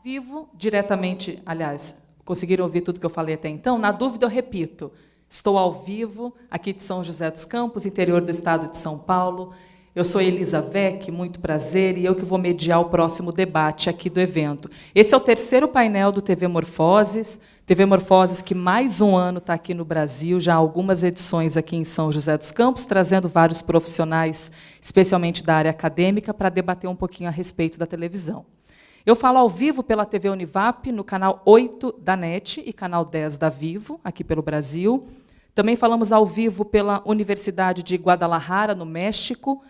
Vivo, diretamente, aliás, conseguiram ouvir tudo que eu falei até então? Na dúvida, eu repito. Estou ao vivo, aqui de São José dos Campos, interior do estado de São Paulo. Eu sou Elisa Vec, muito prazer, e eu que vou mediar o próximo debate aqui do evento. Esse é o terceiro painel do TV Morfoses que mais um ano está aqui no Brasil, já há algumas edições aqui em São José dos Campos, trazendo vários profissionais, especialmente da área acadêmica, para debater um pouquinho a respeito da televisão. Eu falo ao vivo pela TV Univap, no canal 8 da NET e canal 10 da Vivo, aqui pelo Brasil. Também falamos ao vivo pela Universidade de Guadalajara, no México,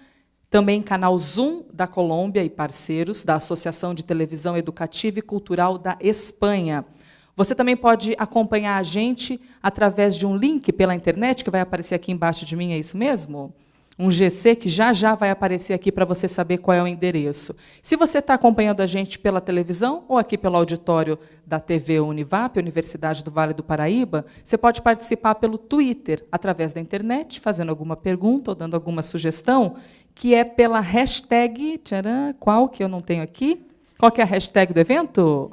também canal Zoom da Colômbia e parceiros da Associação de Televisão Educativa e Cultural da Espanha. Você também pode acompanhar a gente através de um link pela internet, que vai aparecer aqui embaixo de mim, é isso mesmo? Um GC que já vai aparecer aqui para você saber qual é o endereço. Se você está acompanhando a gente pela televisão ou aqui pelo auditório da TV Univap, Universidade do Vale do Paraíba, você pode participar pelo Twitter, através da internet, fazendo alguma pergunta ou dando alguma sugestão, que é pela hashtag, tcharam, qual que eu não tenho aqui? Qual que é a hashtag do evento?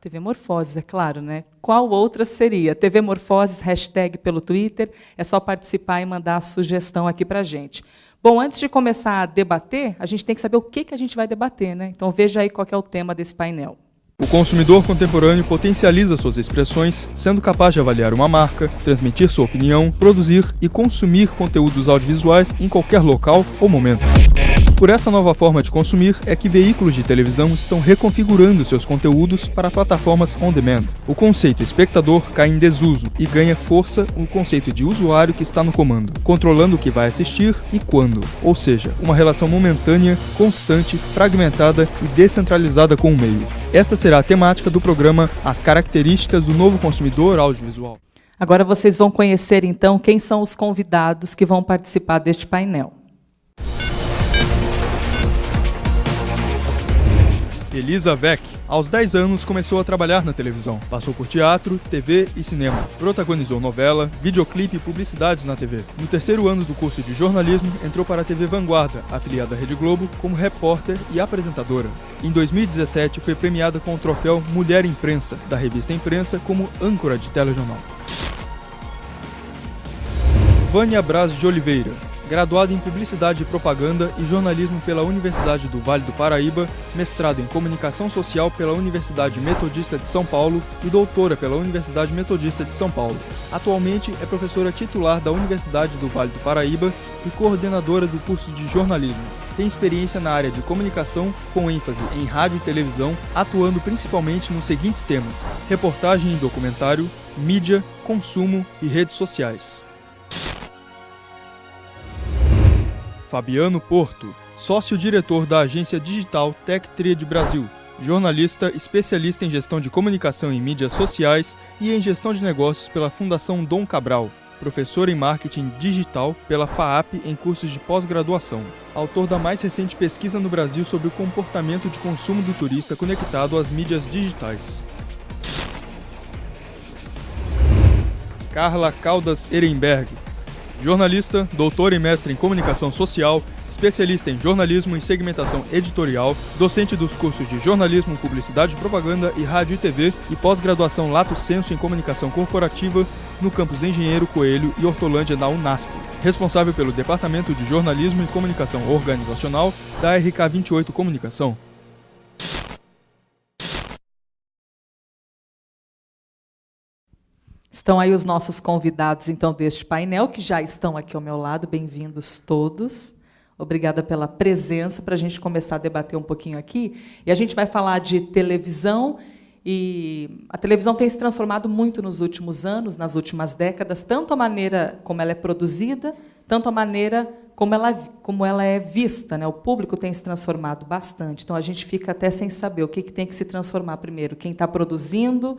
TV Morfoses, é claro, né? Qual outra seria? TV Morfoses, hashtag pelo Twitter. É só participar e mandar a sugestão aqui para a gente. Bom, antes de começar a debater, a gente tem que saber o que a gente vai debater, né? Então, veja aí qual que é o tema desse painel. O consumidor contemporâneo potencializa suas expressões, sendo capaz de avaliar uma marca, transmitir sua opinião, produzir e consumir conteúdos audiovisuais em qualquer local ou momento. Por essa nova forma de consumir é que veículos de televisão estão reconfigurando seus conteúdos para plataformas on-demand. O conceito espectador cai em desuso e ganha força o conceito de usuário que está no comando, controlando o que vai assistir e quando, ou seja, uma relação momentânea, constante, fragmentada e descentralizada com o meio. Esta será a temática do programa As Características do Novo Consumidor Audiovisual. Agora vocês vão conhecer, então, quem são os convidados que vão participar deste painel. Elisa Vec, aos 10 anos, começou a trabalhar na televisão. Passou por teatro, TV e cinema. Protagonizou novela, videoclipe e publicidades na TV. No terceiro ano do curso de jornalismo, entrou para a TV Vanguarda, afiliada à Rede Globo, como repórter e apresentadora. Em 2017, foi premiada com o troféu Mulher Imprensa, da revista Imprensa, como âncora de telejornal. Vânia Braz de Oliveira, graduada em Publicidade e Propaganda e Jornalismo pela Universidade do Vale do Paraíba, mestrado em Comunicação Social pela Universidade Metodista de São Paulo e doutora pela Universidade Metodista de São Paulo. Atualmente é professora titular da Universidade do Vale do Paraíba e coordenadora do curso de jornalismo. Tem experiência na área de comunicação, com ênfase em rádio e televisão, atuando principalmente nos seguintes temas: reportagem e documentário, mídia, consumo e redes sociais. Fabiano Porto, sócio-diretor da agência digital Tech Triad Brasil, jornalista especialista em gestão de comunicação em mídias sociais e em gestão de negócios pela Fundação Dom Cabral, professor em marketing digital pela FAAP em cursos de pós-graduação, autor da mais recente pesquisa no Brasil sobre o comportamento de consumo do turista conectado às mídias digitais. Carla Caldas Ehrenberg, jornalista, doutora e mestre em comunicação social, especialista em jornalismo e segmentação editorial, docente dos cursos de jornalismo, publicidade, propaganda e rádio e TV e pós-graduação Lato Sensu em comunicação corporativa no campus Engenheiro Coelho e Hortolândia na Unasp. Responsável pelo Departamento de Jornalismo e Comunicação Organizacional da RK28 Comunicação. Estão aí os nossos convidados, então, deste painel, que já estão aqui ao meu lado. Bem-vindos todos. Obrigada pela presença, para a gente começar a debater um pouquinho aqui. E a gente vai falar de televisão, e a televisão tem se transformado muito nos últimos anos, nas últimas décadas, tanto a maneira como ela é produzida, tanto a maneira como ela é vista, né? O público tem se transformado bastante. Então, a gente fica até sem saber o que tem que se transformar primeiro. Quem está produzindo,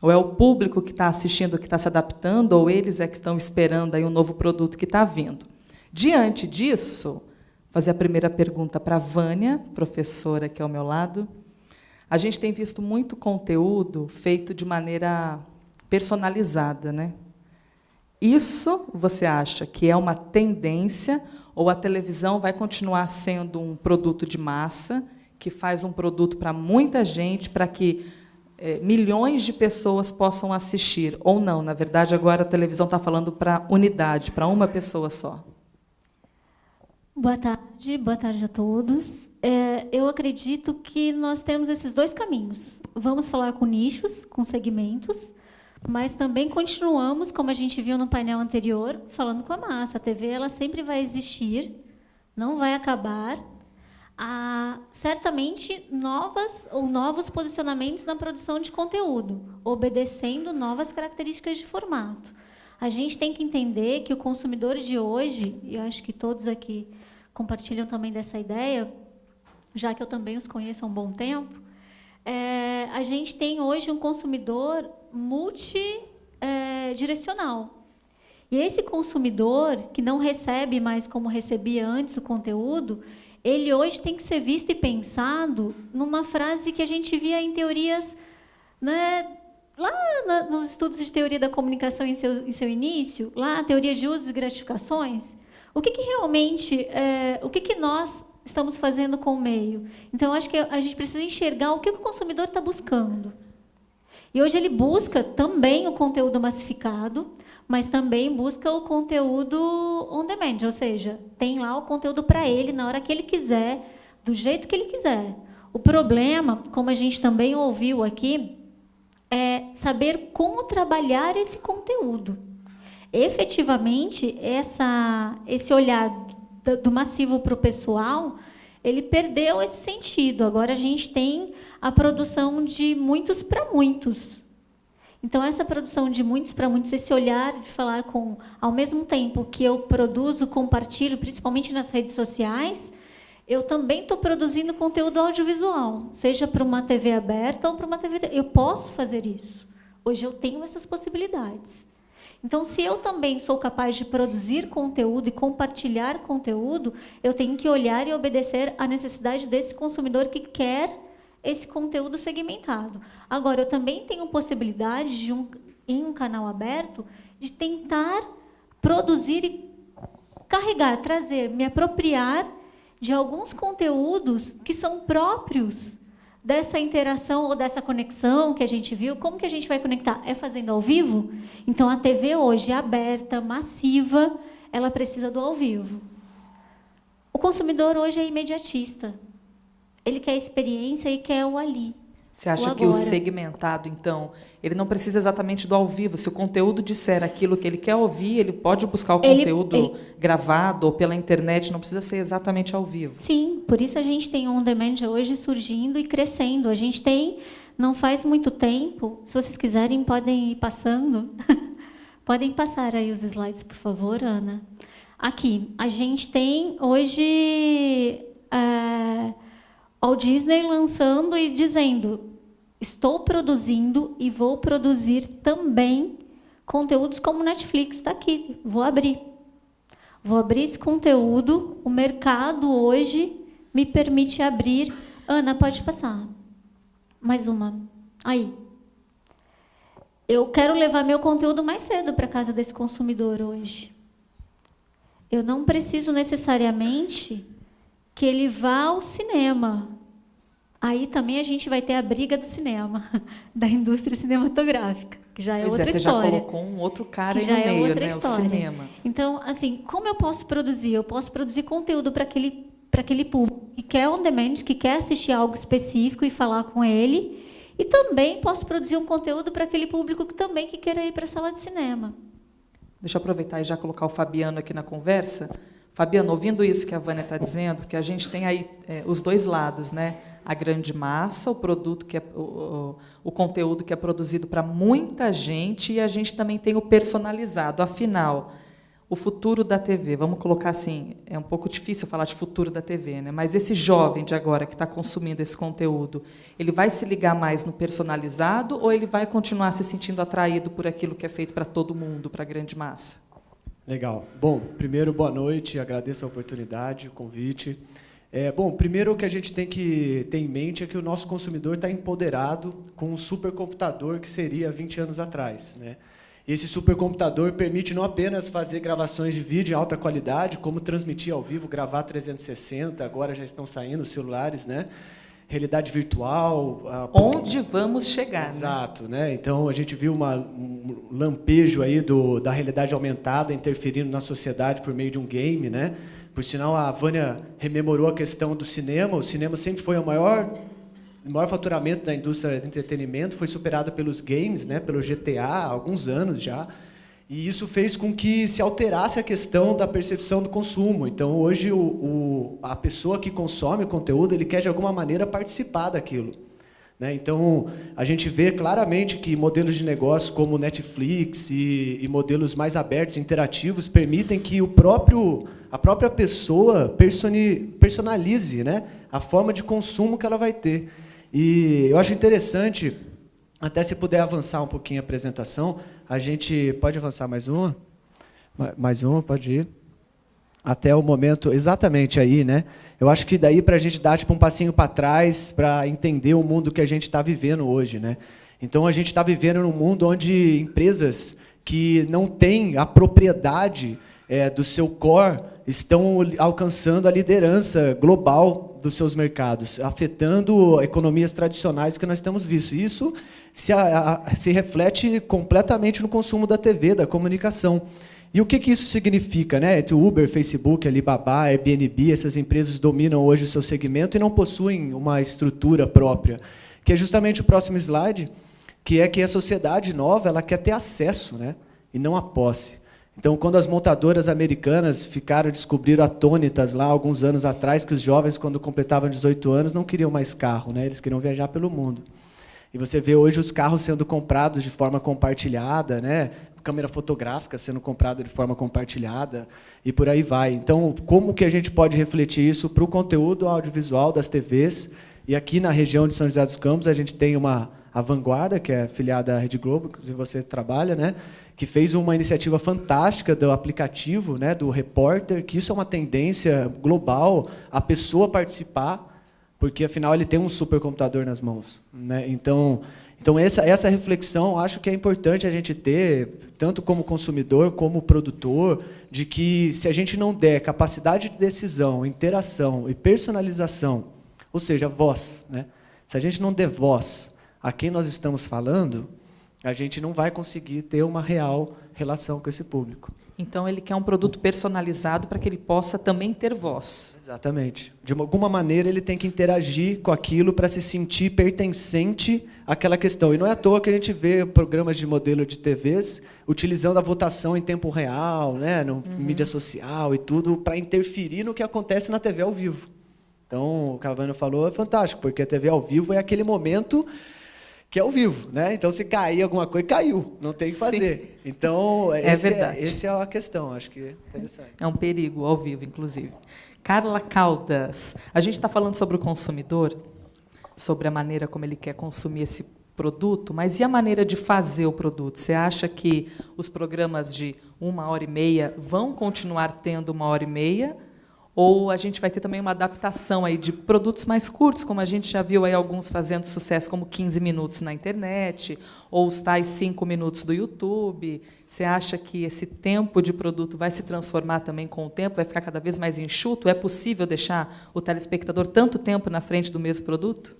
ou é o público que está assistindo, que está se adaptando, ou eles é que estão esperando aí um novo produto que está vindo. Diante disso, fazer a primeira pergunta para a Vânia, professora aqui ao meu lado. A gente tem visto muito conteúdo feito de maneira personalizada, né? Isso você acha que é uma tendência, ou a televisão vai continuar sendo um produto de massa, que faz um produto para muita gente, para que milhões de pessoas possam assistir? Ou não? Na verdade, agora a televisão está falando para unidade, para uma pessoa só. Boa tarde a todos. Eu acredito que nós temos esses dois caminhos. Vamos falar com nichos, com segmentos, mas também continuamos, como a gente viu no painel anterior, falando com a massa. A TV ela sempre vai existir, não vai acabar. Há certamente novos posicionamentos na produção de conteúdo, obedecendo novas características de formato. A gente tem que entender que o consumidor de hoje, e eu acho que todos aqui compartilham também dessa ideia, já que eu também os conheço há um bom tempo, a gente tem hoje um consumidor multidirecional. E esse consumidor, que não recebe mais como recebia antes o conteúdo, ele hoje tem que ser visto e pensado numa frase que a gente via em teorias, né, lá nos estudos de teoria da comunicação em seu início, lá a teoria de usos e gratificações. O que realmente, o que nós estamos fazendo com o meio? Então, eu acho que a gente precisa enxergar o que o consumidor está buscando. E hoje ele busca também o conteúdo massificado, mas também busca o conteúdo on demand, ou seja, tem lá o conteúdo para ele na hora que ele quiser, do jeito que ele quiser. O problema, como a gente também ouviu aqui, é saber como trabalhar esse conteúdo. Efetivamente, esse olhar do massivo para o pessoal, ele perdeu esse sentido. Agora a gente tem a produção de muitos para muitos. Então, essa produção de muitos para muitos, esse olhar de falar ao mesmo tempo que eu produzo, compartilho, principalmente nas redes sociais, eu também estou produzindo conteúdo audiovisual, seja para uma TV aberta ou para uma TV... Eu posso fazer isso. Hoje eu tenho essas possibilidades. Então, se eu também sou capaz de produzir conteúdo e compartilhar conteúdo, eu tenho que olhar e obedecer à necessidade desse consumidor que quer esse conteúdo segmentado. Agora, eu também tenho possibilidade, em um canal aberto, de tentar produzir e carregar, trazer, me apropriar de alguns conteúdos que são próprios dessa interação ou dessa conexão que a gente viu. Como que a gente vai conectar? É fazendo ao vivo? Então, a TV hoje aberta, massiva, ela precisa do ao vivo. O consumidor hoje é imediatista. Ele quer experiência e quer o ali. Você acha que o segmentado, então, ele não precisa exatamente do ao vivo? Se o conteúdo disser aquilo que ele quer ouvir, ele pode buscar o conteúdo gravado ou pela internet, não precisa ser exatamente ao vivo. Sim, por isso a gente tem on demand hoje surgindo e crescendo. A gente tem, não faz muito tempo, se vocês quiserem, podem ir passando. Podem passar aí os slides, por favor, Ana. Aqui, a gente tem hoje... Walt Disney lançando e dizendo: estou produzindo e vou produzir também conteúdos como Netflix. Está aqui, vou abrir esse conteúdo. O mercado hoje me permite abrir. Ana, pode passar. Mais uma. Aí. Eu quero levar meu conteúdo mais cedo para a casa desse consumidor hoje. Eu não preciso necessariamente que ele vá ao cinema. Aí também a gente vai ter a briga do cinema, da indústria cinematográfica, que já é outra história. Você já colocou um outro cara aí no meio, né? O cinema. Então, assim, como eu posso produzir? Eu posso produzir conteúdo para aquele público que quer on demand, que quer assistir algo específico e falar com ele, E também posso produzir um conteúdo para aquele público que também queira ir para a sala de cinema. Deixa eu aproveitar e já colocar o Fabiano aqui na conversa. Fabiano, ouvindo isso que a Vânia está dizendo, que a gente tem aí os dois lados, né? A grande massa, o produto que é o conteúdo que é produzido para muita gente, e a gente também tem o personalizado. Afinal, o futuro da TV, vamos colocar assim, é um pouco difícil falar de futuro da TV, né? Mas esse jovem de agora que está consumindo esse conteúdo, ele vai se ligar mais no personalizado ou ele vai continuar se sentindo atraído por aquilo que é feito para todo mundo, para a grande massa? Legal. Bom, primeiro, boa noite, agradeço a oportunidade, o convite. Bom, primeiro o que a gente tem que ter em mente é que o nosso consumidor está empoderado com um supercomputador que seria 20 anos atrás, né? Esse supercomputador permite não apenas fazer gravações de vídeo em alta qualidade, como transmitir ao vivo, gravar 360, agora já estão saindo os celulares, né? Realidade virtual. Onde vamos chegar? Exato, né? Então a gente viu um lampejo aí da realidade aumentada interferindo na sociedade por meio de um game, né? Por sinal, a Vânia rememorou a questão do cinema. O cinema sempre foi o maior faturamento da indústria de entretenimento, foi superado pelos games, né? Pelo GTA, há alguns anos já. E isso fez com que se alterasse a questão da percepção do consumo. Então, hoje, a pessoa que consome o conteúdo, ele quer, de alguma maneira, participar daquilo, né? Então, a gente vê claramente que modelos de negócio como Netflix e modelos mais abertos, interativos, permitem que a própria pessoa personalize, né, a forma de consumo que ela vai ter. E eu acho interessante, até se puder avançar um pouquinho a apresentação, a gente pode avançar mais uma? Mais uma, pode ir. Até o momento, exatamente aí, né? Eu acho que daí para a gente dar tipo, um passinho para trás para entender o mundo que a gente está vivendo hoje, né? Então, a gente está vivendo num mundo onde empresas que não têm a propriedade do seu core estão alcançando a liderança global dos seus mercados, afetando economias tradicionais que nós temos visto. Isso se reflete completamente no consumo da TV, da comunicação. E o que isso significa, né? Uber, Facebook, Alibaba, Airbnb, essas empresas dominam hoje o seu segmento e não possuem uma estrutura própria, que é justamente o próximo slide, que é que a sociedade nova ela quer ter acesso, né? E não a posse. Então, quando as montadoras americanas descobriram atônitas lá alguns anos atrás, que os jovens, quando completavam 18 anos, não queriam mais carro, né? Eles queriam viajar pelo mundo. E você vê hoje os carros sendo comprados de forma compartilhada, né? Câmera fotográfica sendo comprada de forma compartilhada, e por aí vai. Então, como que a gente pode refletir isso para o conteúdo audiovisual das TVs? E aqui na região de São José dos Campos, a gente tem a Vanguarda, que é filiada à Rede Globo, inclusive você trabalha, né? Que fez uma iniciativa fantástica do aplicativo, né, do repórter, que isso é uma tendência global, a pessoa participar, porque, afinal, ele tem um supercomputador nas mãos, né? Então essa reflexão, acho que é importante a gente ter, tanto como consumidor, como produtor, de que, se a gente não der capacidade de decisão, interação e personalização, ou seja, voz, né? Se a gente não der voz a quem nós estamos falando, a gente não vai conseguir ter uma real relação com esse público. Então, ele quer um produto personalizado para que ele possa também ter voz. Exatamente. De alguma maneira, ele tem que interagir com aquilo para se sentir pertencente àquela questão. E não é à toa que a gente vê programas de modelo de TVs utilizando a votação em tempo real, né, mídia social e tudo, para interferir no que acontece na TV ao vivo. Então, o que a Vânia falou é fantástico, porque a TV ao vivo é aquele momento que é ao vivo, né? Então, se cair alguma coisa, caiu, não tem o que fazer. Sim. Então, essa é a questão, acho que é interessante. É um perigo ao vivo, inclusive. Carla Caldas, a gente está falando sobre o consumidor, sobre a maneira como ele quer consumir esse produto, mas e a maneira de fazer o produto? Você acha que os programas de 1h30 vão continuar tendo 1h30? Ou a gente vai ter também uma adaptação aí de produtos mais curtos, como a gente já viu aí alguns fazendo sucesso, como 15 minutos na internet, ou os tais 5 minutos do YouTube. Você acha que esse tempo de produto vai se transformar também com o tempo, vai ficar cada vez mais enxuto? É possível deixar o telespectador tanto tempo na frente do mesmo produto?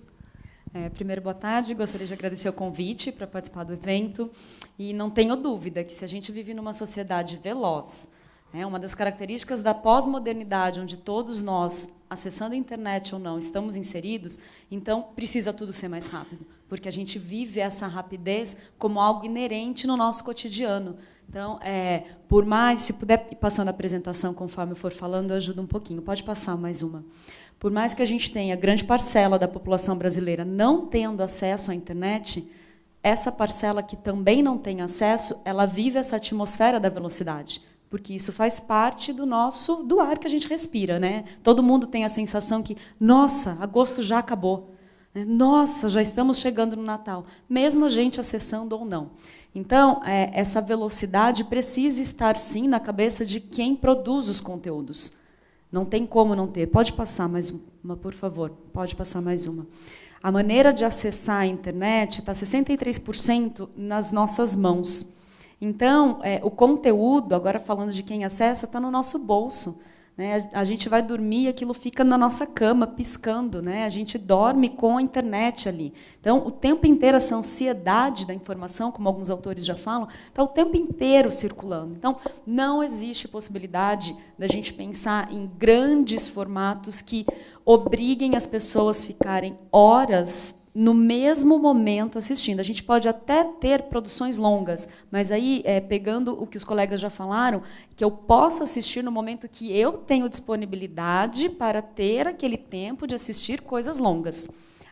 Primeiro, boa tarde. Gostaria de agradecer o convite para participar do evento. E não tenho dúvida que, se a gente vive numa sociedade veloz, Uma das características da pós-modernidade, onde todos nós, acessando a internet ou não, estamos inseridos, então precisa tudo ser mais rápido, porque a gente vive essa rapidez como algo inerente no nosso cotidiano. Então, por mais, se puder ir passando a apresentação conforme eu for falando, ajuda um pouquinho. Pode passar mais uma. Por mais que a gente tenha grande parcela da população brasileira não tendo acesso à internet, essa parcela que também não tem acesso, ela vive essa atmosfera da velocidade, porque isso faz parte do ar que a gente respira, né? Todo mundo tem a sensação que, nossa, agosto já acabou. Nossa, já estamos chegando no Natal, mesmo a gente acessando ou não. Então, essa velocidade precisa estar, sim, na cabeça de quem produz os conteúdos. Não tem como não ter. Pode passar mais uma, por favor. Pode passar mais uma. A maneira de acessar a internet está 63% nas nossas mãos. Então, o conteúdo, agora falando de quem acessa, está no nosso bolso. Né? A gente vai dormir e aquilo fica na nossa cama, piscando. Né? A gente dorme com a internet ali. Então, o tempo inteiro, essa ansiedade da informação, como alguns autores já falam, está o tempo inteiro circulando. Então, não existe possibilidade da gente pensar em grandes formatos que obriguem as pessoas a ficarem horas no mesmo momento assistindo. A gente pode até ter produções longas, mas aí, pegando o que os colegas já falaram, que eu possa assistir no momento que eu tenho disponibilidade para ter aquele tempo de assistir coisas longas.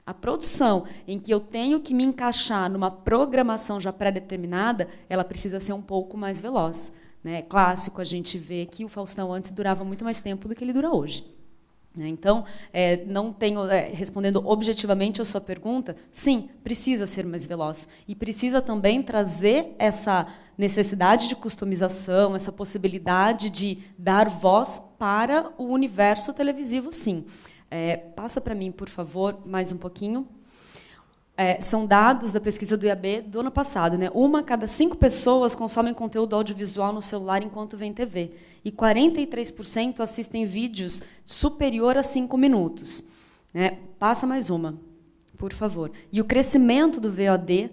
A produção em que eu tenho que me encaixar numa programação já pré-determinada, ela precisa ser um pouco mais veloz. Né? Clássico, a gente vê que o Faustão antes durava muito mais tempo do que ele dura hoje. Então, não tenho, respondendo objetivamente a sua pergunta, sim, precisa ser mais veloz. E precisa também trazer essa necessidade de customização, essa possibilidade de dar voz para o universo televisivo, sim. Passa para mim, por favor, mais um pouquinho. São dados da pesquisa do IAB do ano passado. Né? 1 a cada 5 pessoas consomem conteúdo audiovisual no celular enquanto vêem TV. E 43% assistem vídeos superior a 5 minutos. Né? Passa mais uma, por favor. E o crescimento do VOD,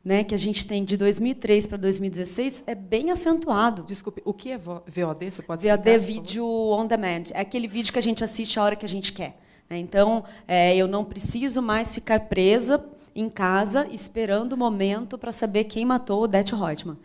né, que a gente tem de 2003 para 2016, é bem acentuado. Desculpe, o que é VOD? Você pode explicar? VOD é vídeo on demand. É aquele vídeo que a gente assiste a hora que a gente quer. Né? Então, eu não preciso mais ficar presa em casa, esperando o momento para saber quem matou o Odete Roitman.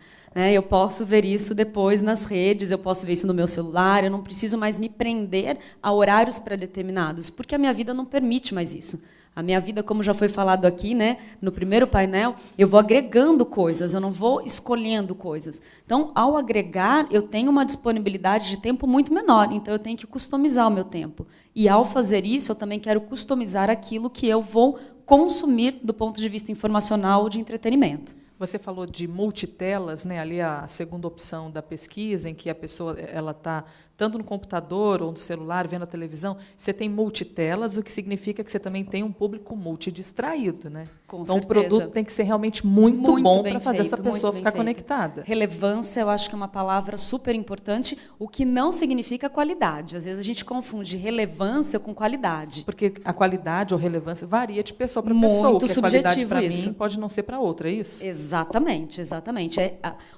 Eu posso ver isso depois nas redes, eu posso ver isso no meu celular, eu não preciso mais me prender a horários pré-determinados, porque a minha vida não permite mais isso. A minha vida, como já foi falado aqui, né, no primeiro painel, eu vou agregando coisas, eu não vou escolhendo coisas. Então, ao agregar, eu tenho uma disponibilidade de tempo muito menor, então eu tenho que customizar o meu tempo. E, ao fazer isso, eu também quero customizar aquilo que eu vou consumir do ponto de vista informacional ou de entretenimento. Você falou de multitelas, né? Ali a segunda opção da pesquisa, em que a pessoa está tanto no computador ou no celular, vendo a televisão, você tem multitelas, o que significa que você também tem um público multidistraído. Né? Com então, certeza. o produto tem que ser realmente muito bom para fazer essa pessoa ficar conectada. Relevância, eu acho que é uma palavra super importante, o que não significa qualidade. Às vezes a gente confunde relevância com qualidade. Porque a qualidade ou relevância varia de pessoa para pessoa. Muito subjetivo, a qualidade para mim pode não ser para outra, é isso? Exatamente, exatamente.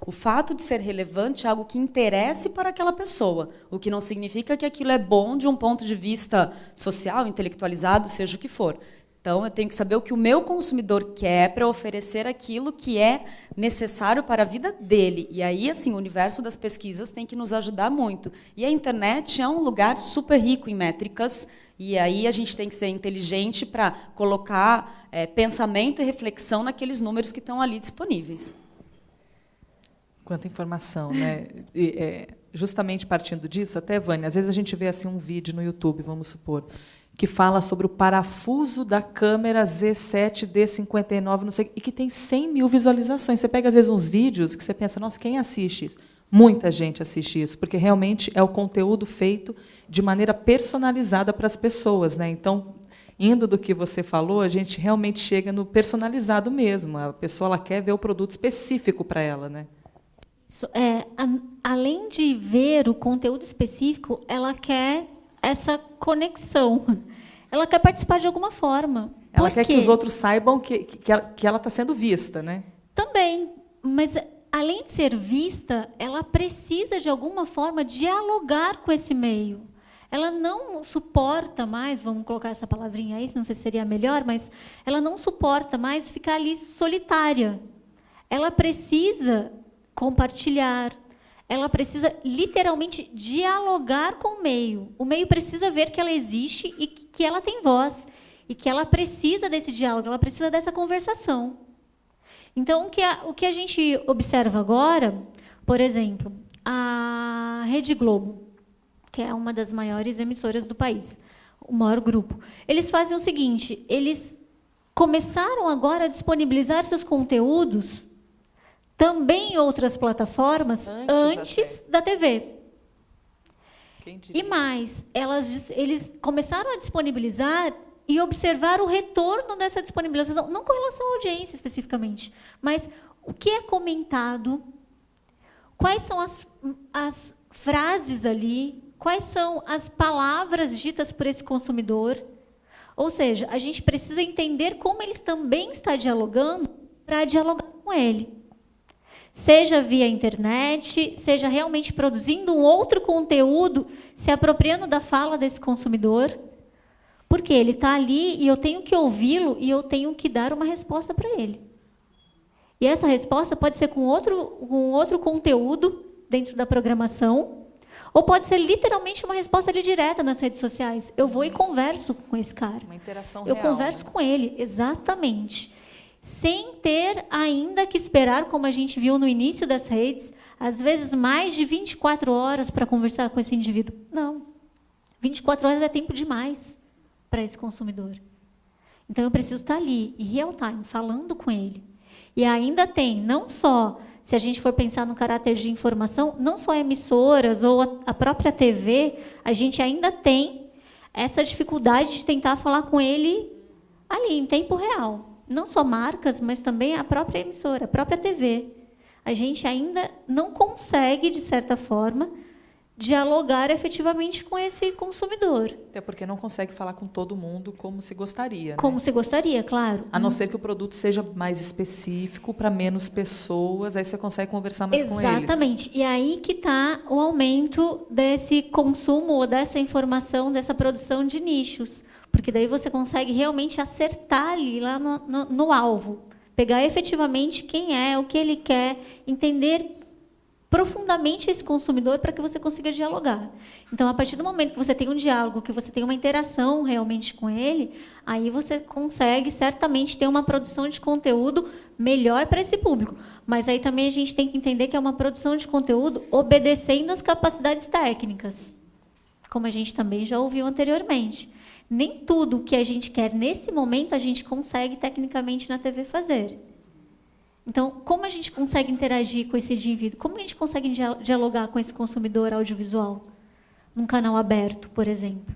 O fato de ser relevante é algo que interesse para aquela pessoa, o que não significa que aquilo é bom de um ponto de vista social, intelectualizado, seja o que for. Então, eu tenho que saber o que o meu consumidor quer para oferecer aquilo que é necessário para a vida dele. E aí, assim, o universo das pesquisas tem que nos ajudar muito. E a internet é um lugar super rico em métricas, e aí a gente tem que ser inteligente para colocar pensamento e reflexão naqueles números que estão ali disponíveis. Quanta informação, né? Justamente partindo disso, até, Vânia, às vezes a gente vê assim, um vídeo no YouTube, vamos supor, que fala sobre o parafuso da câmera Z7, D59, não sei, e que tem 100 mil visualizações. Você pega, às vezes, uns vídeos que você pensa, nossa, quem assiste isso? Muita gente assiste isso, porque realmente é o conteúdo feito de maneira personalizada para as pessoas. Né? Então, indo do que você falou, a gente realmente chega no personalizado mesmo. A pessoa ela quer ver o produto específico para ela. Né? Além de ver o conteúdo específico, ela quer essa conexão. Ela quer participar de alguma forma. Ela quer que os outros saibam que ela está sendo vista, né? Também, mas além de ser vista, ela precisa, de alguma forma, dialogar com esse meio. Ela não suporta mais, vamos colocar essa palavrinha aí, não sei se seria melhor, mas ela não suporta mais ficar ali solitária. Ela precisa compartilhar, ela precisa literalmente dialogar com o meio. O meio precisa ver que ela existe e que ela tem voz, e que ela precisa desse diálogo, ela precisa dessa conversação. Então, o que a gente observa agora, por exemplo, a Rede Globo, que é uma das maiores emissoras do país, o maior grupo, eles fazem o seguinte, eles começaram agora a disponibilizar seus conteúdos também em outras plataformas antes da TV. E mais, eles começaram a disponibilizar e observar o retorno dessa disponibilização, não com relação à audiência especificamente, mas o que é comentado, quais são as frases ali, quais são as palavras ditas por esse consumidor. Ou seja, a gente precisa entender como eles também estão dialogando para dialogar com ele. Seja via internet, seja realmente produzindo um outro conteúdo, se apropriando da fala desse consumidor, porque ele está ali e eu tenho que ouvi-lo e eu tenho que dar uma resposta para ele. E essa resposta pode ser com outro conteúdo dentro da programação, ou pode ser literalmente uma resposta ali direta nas redes sociais. Eu vou e converso com esse cara. Uma interação real. Eu converso com ele, exatamente. Sem ter ainda que esperar, como a gente viu no início das redes, às vezes mais de 24 horas para conversar com esse indivíduo. Não. 24 horas é tempo demais para esse consumidor. Então, eu preciso estar ali, em real time, falando com ele. E ainda tem, não só... Se a gente for pensar no caráter de informação, não só emissoras ou a própria TV, a gente ainda tem essa dificuldade de tentar falar com ele ali, em tempo real. Não só marcas, mas também a própria emissora, a própria TV. A gente ainda não consegue, de certa forma, dialogar efetivamente com esse consumidor. Até porque não consegue falar com todo mundo como se gostaria. Como se gostaria, claro. A não ser que o produto seja mais específico para menos pessoas, aí você consegue conversar mais com eles. Exatamente. E aí que está o aumento desse consumo ou dessa informação, dessa produção de nichos. Porque daí você consegue realmente acertar ali lá no alvo. Pegar efetivamente quem é, o que ele quer, entender profundamente esse consumidor para que você consiga dialogar. Então, a partir do momento que você tem um diálogo, que você tem uma interação realmente com ele, aí você consegue certamente ter uma produção de conteúdo melhor para esse público. Mas aí também a gente tem que entender que é uma produção de conteúdo obedecendo às capacidades técnicas, como a gente também já ouviu anteriormente. Nem tudo que a gente quer nesse momento a gente consegue tecnicamente na TV fazer. Então, como a gente consegue interagir com esse indivíduo? Como a gente consegue dialogar com esse consumidor audiovisual? Num canal aberto, por exemplo.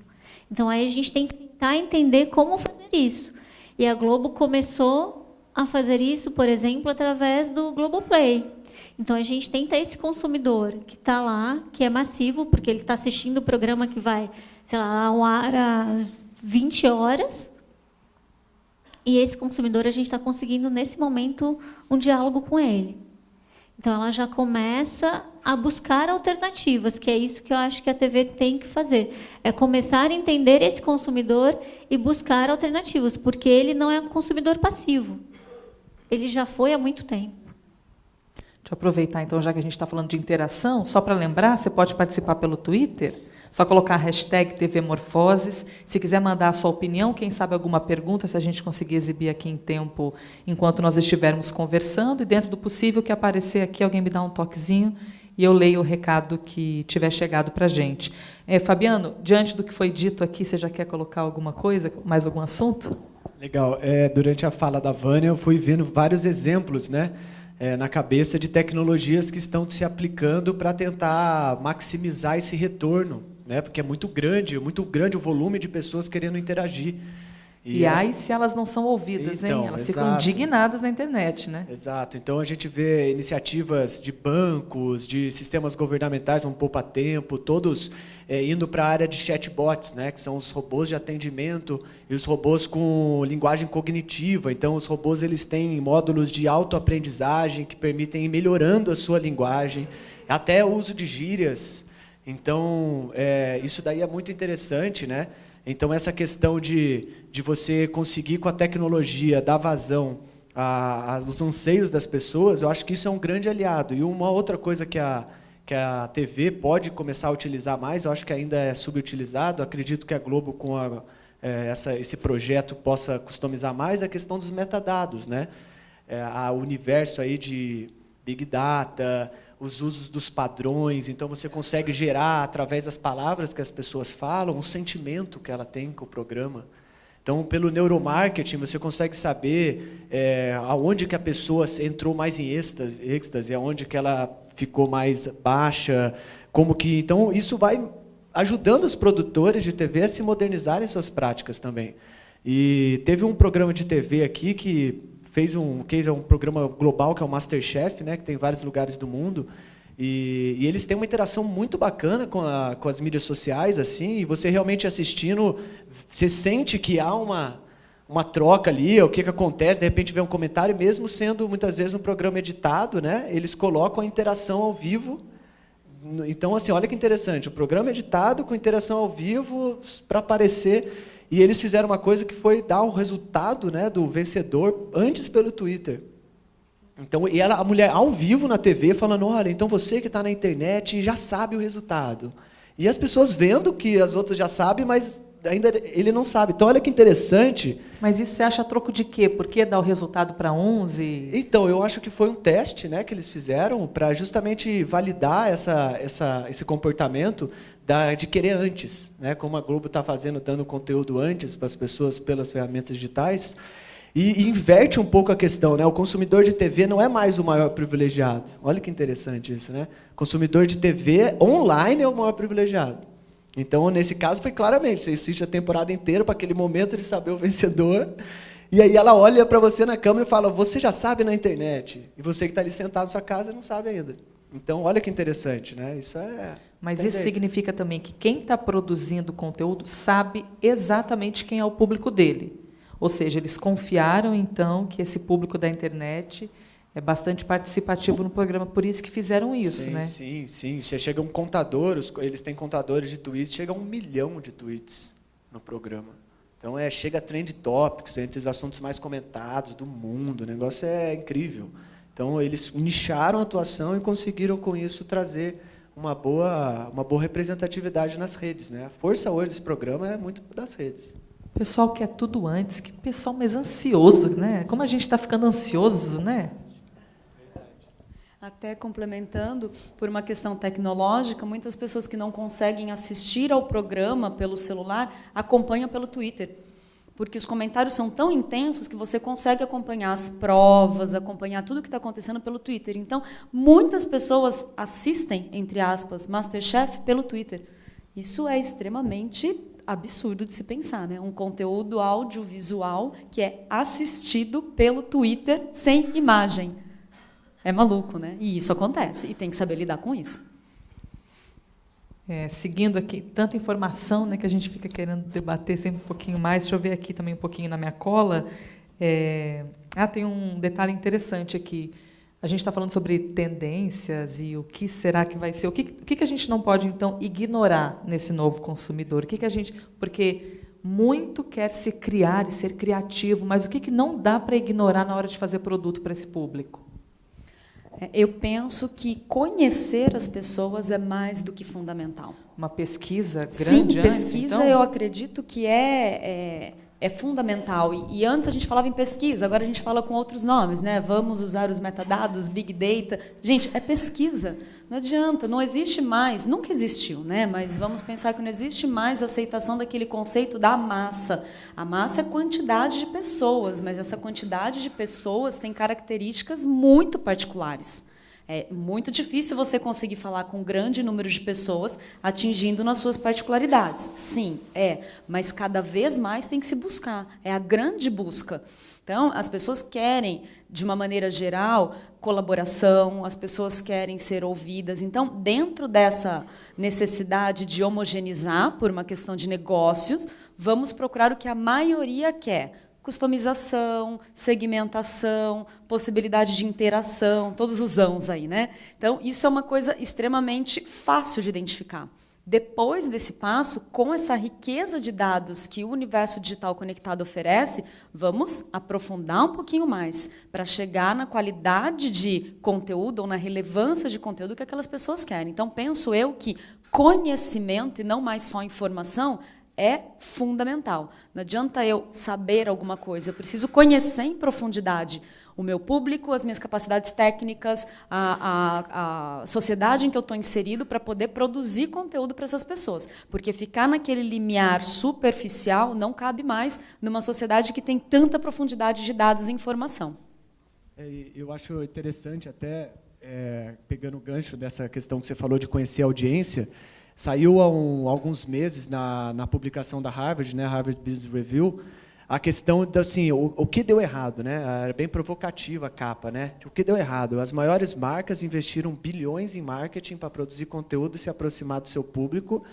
Então, aí a gente tem que tentar entender como fazer isso. E a Globo começou a fazer isso, por exemplo, através do Globoplay. Então, a gente tenta esse consumidor que está lá, que é massivo, porque ele está assistindo o programa que vai, sei lá, ao ar às 20 horas, e esse consumidor, a gente está conseguindo, nesse momento, um diálogo com ele. Então, ela já começa a buscar alternativas, que é isso que eu acho que a TV tem que fazer. É começar a entender esse consumidor e buscar alternativas, porque ele não é um consumidor passivo. Ele já foi há muito tempo. Deixa eu aproveitar, então, já que a gente está falando de interação, só para lembrar, você pode participar pelo Twitter, só colocar a hashtag TVMorfoses. Se quiser mandar a sua opinião, quem sabe alguma pergunta, se a gente conseguir exibir aqui em tempo, enquanto nós estivermos conversando, e dentro do possível que aparecer aqui, alguém me dá um toquezinho e eu leio o recado que tiver chegado para a gente. Fabiano, diante do que foi dito aqui, você já quer colocar alguma coisa, mais algum assunto? Legal. Durante a fala da Vânia, eu fui vendo vários exemplos, né, na cabeça de tecnologias que estão se aplicando para tentar maximizar esse retorno, né, porque é muito grande o volume de pessoas querendo interagir. E aí, se elas não são ouvidas, então, hein? Elas ficam indignadas na internet, né? Exato. Então, a gente vê iniciativas de bancos, de sistemas governamentais, um poupa-tempo, todos indo para a área de chatbots, né? Que são os robôs de atendimento e os robôs com linguagem cognitiva. Então, os robôs eles têm módulos de autoaprendizagem que permitem ir melhorando a sua linguagem, até o uso de gírias. Então, isso daí é muito interessante, né? Então, essa questão de você conseguir, com a tecnologia, dar vazão aos anseios das pessoas, eu acho que isso é um grande aliado. E uma outra coisa que a TV pode começar a utilizar mais, eu acho que ainda é subutilizado, acredito que a Globo, com esse projeto, possa customizar mais a questão dos metadados, né? O universo aí de Big Data, os usos dos padrões, então você consegue gerar, através das palavras que as pessoas falam, um sentimento que ela tem com o programa. Então, pelo neuromarketing, você consegue saber aonde que a pessoa entrou mais em êxtase, aonde que ela ficou mais baixa, então isso vai ajudando os produtores de TV a se modernizarem suas práticas também. E teve um programa de TV aqui que fez um programa global, que é o MasterChef, né, que tem em vários lugares do mundo, e eles têm uma interação muito bacana com as mídias sociais, assim, e você realmente assistindo, você sente que há uma troca ali, o que acontece, de repente vem um comentário, mesmo sendo muitas vezes um programa editado, né, eles colocam a interação ao vivo. Então, assim, olha que interessante, o programa editado com interação ao vivo para aparecer. E eles fizeram uma coisa que foi dar o resultado, né, do vencedor antes pelo Twitter. Então, e a mulher ao vivo na TV falando, olha, então você que está na internet já sabe o resultado. E as pessoas vendo que as outras já sabem, mas ainda ele não sabe. Então, olha que interessante. Mas isso você acha a troco de quê? Por que dar o resultado para uns? Então, eu acho que foi um teste, né, que eles fizeram para justamente validar esse comportamento de querer antes, né, como a Globo está fazendo, dando conteúdo antes para as pessoas pelas ferramentas digitais, e inverte um pouco a questão, né? O consumidor de TV não é mais o maior privilegiado. Olha que interessante isso, né? O consumidor de TV online é o maior privilegiado. Então, nesse caso, foi claramente, você assiste a temporada inteira para aquele momento de saber o vencedor, e aí ela olha para você na câmera e fala, você já sabe na internet, e você que está ali sentado na sua casa não sabe ainda. Então, olha que interessante, né? Isso Mas isso significa também que quem está produzindo conteúdo sabe exatamente quem é o público dele. Ou seja, eles confiaram, então, que esse público da internet é bastante participativo no programa, por isso que fizeram isso, sim, né? Sim, sim. Chega um contador, eles têm contadores de tweets, chega a 1 milhão de tweets no programa. Então, chega a trend topics, entre os assuntos mais comentados do mundo, o negócio é incrível. Então, eles nicharam a atuação e conseguiram, com isso, trazer uma boa representatividade nas redes, né? A força hoje desse programa é muito das redes. O pessoal quer tudo antes, que pessoal mais ansioso, né? Como a gente está ficando ansioso, né? Até complementando, por uma questão tecnológica, muitas pessoas que não conseguem assistir ao programa pelo celular acompanham pelo Twitter. Porque os comentários são tão intensos que você consegue acompanhar as provas, acompanhar tudo o que está acontecendo pelo Twitter. Então, muitas pessoas assistem, entre aspas, MasterChef pelo Twitter. Isso é extremamente absurdo de se pensar, né? Um conteúdo audiovisual que é assistido pelo Twitter sem imagem. É maluco, né? E isso acontece, e tem que saber lidar com isso. Seguindo aqui, tanta informação, né, que a gente fica querendo debater sempre um pouquinho mais. Deixa eu ver aqui também um pouquinho na minha cola. Tem um detalhe interessante aqui. A gente está falando sobre tendências e o que será que vai ser. O que a gente não pode, então, ignorar nesse novo consumidor? Porque muito quer se criar e ser criativo, mas o que não dá para ignorar na hora de fazer produto para esse público? Eu penso que conhecer as pessoas é mais do que fundamental. Uma pesquisa grande? Sim, pesquisa então? Eu acredito que é fundamental. E antes a gente falava em pesquisa, agora a gente fala com outros nomes, né? Vamos usar os metadados, Big Data. Gente, é pesquisa. Não adianta, não existe mais, nunca existiu, né? Mas vamos pensar que não existe mais a aceitação daquele conceito da massa. A massa é a quantidade de pessoas, mas essa quantidade de pessoas tem características muito particulares. É muito difícil você conseguir falar com um grande número de pessoas atingindo nas suas particularidades. Sim, mas cada vez mais tem que se buscar. É a grande busca. Então, as pessoas querem, de uma maneira geral, colaboração, as pessoas querem ser ouvidas. Então, dentro dessa necessidade de homogeneizar, por uma questão de negócios, vamos procurar o que a maioria quer. Customização, segmentação, possibilidade de interação, todos os ãos aí, né? Então, isso é uma coisa extremamente fácil de identificar. Depois desse passo, com essa riqueza de dados que o universo digital conectado oferece, vamos aprofundar um pouquinho mais para chegar na qualidade de conteúdo ou na relevância de conteúdo que aquelas pessoas querem. Então, penso eu que conhecimento, e não mais só informação, é fundamental. Não adianta eu saber alguma coisa, eu preciso conhecer em profundidade o meu público, as minhas capacidades técnicas, a sociedade em que eu estou inserido para poder produzir conteúdo para essas pessoas. Porque ficar naquele limiar superficial não cabe mais numa sociedade que tem tanta profundidade de dados e informação. Eu acho interessante, até pegando o gancho dessa questão que você falou de conhecer a audiência, saiu há alguns meses na publicação da Harvard, né, Harvard Business Review, a questão assim, o que deu errado, né? Era bem provocativa a capa, né? O que deu errado? As maiores marcas investiram bilhões em marketing para produzir conteúdo e se aproximar do seu público.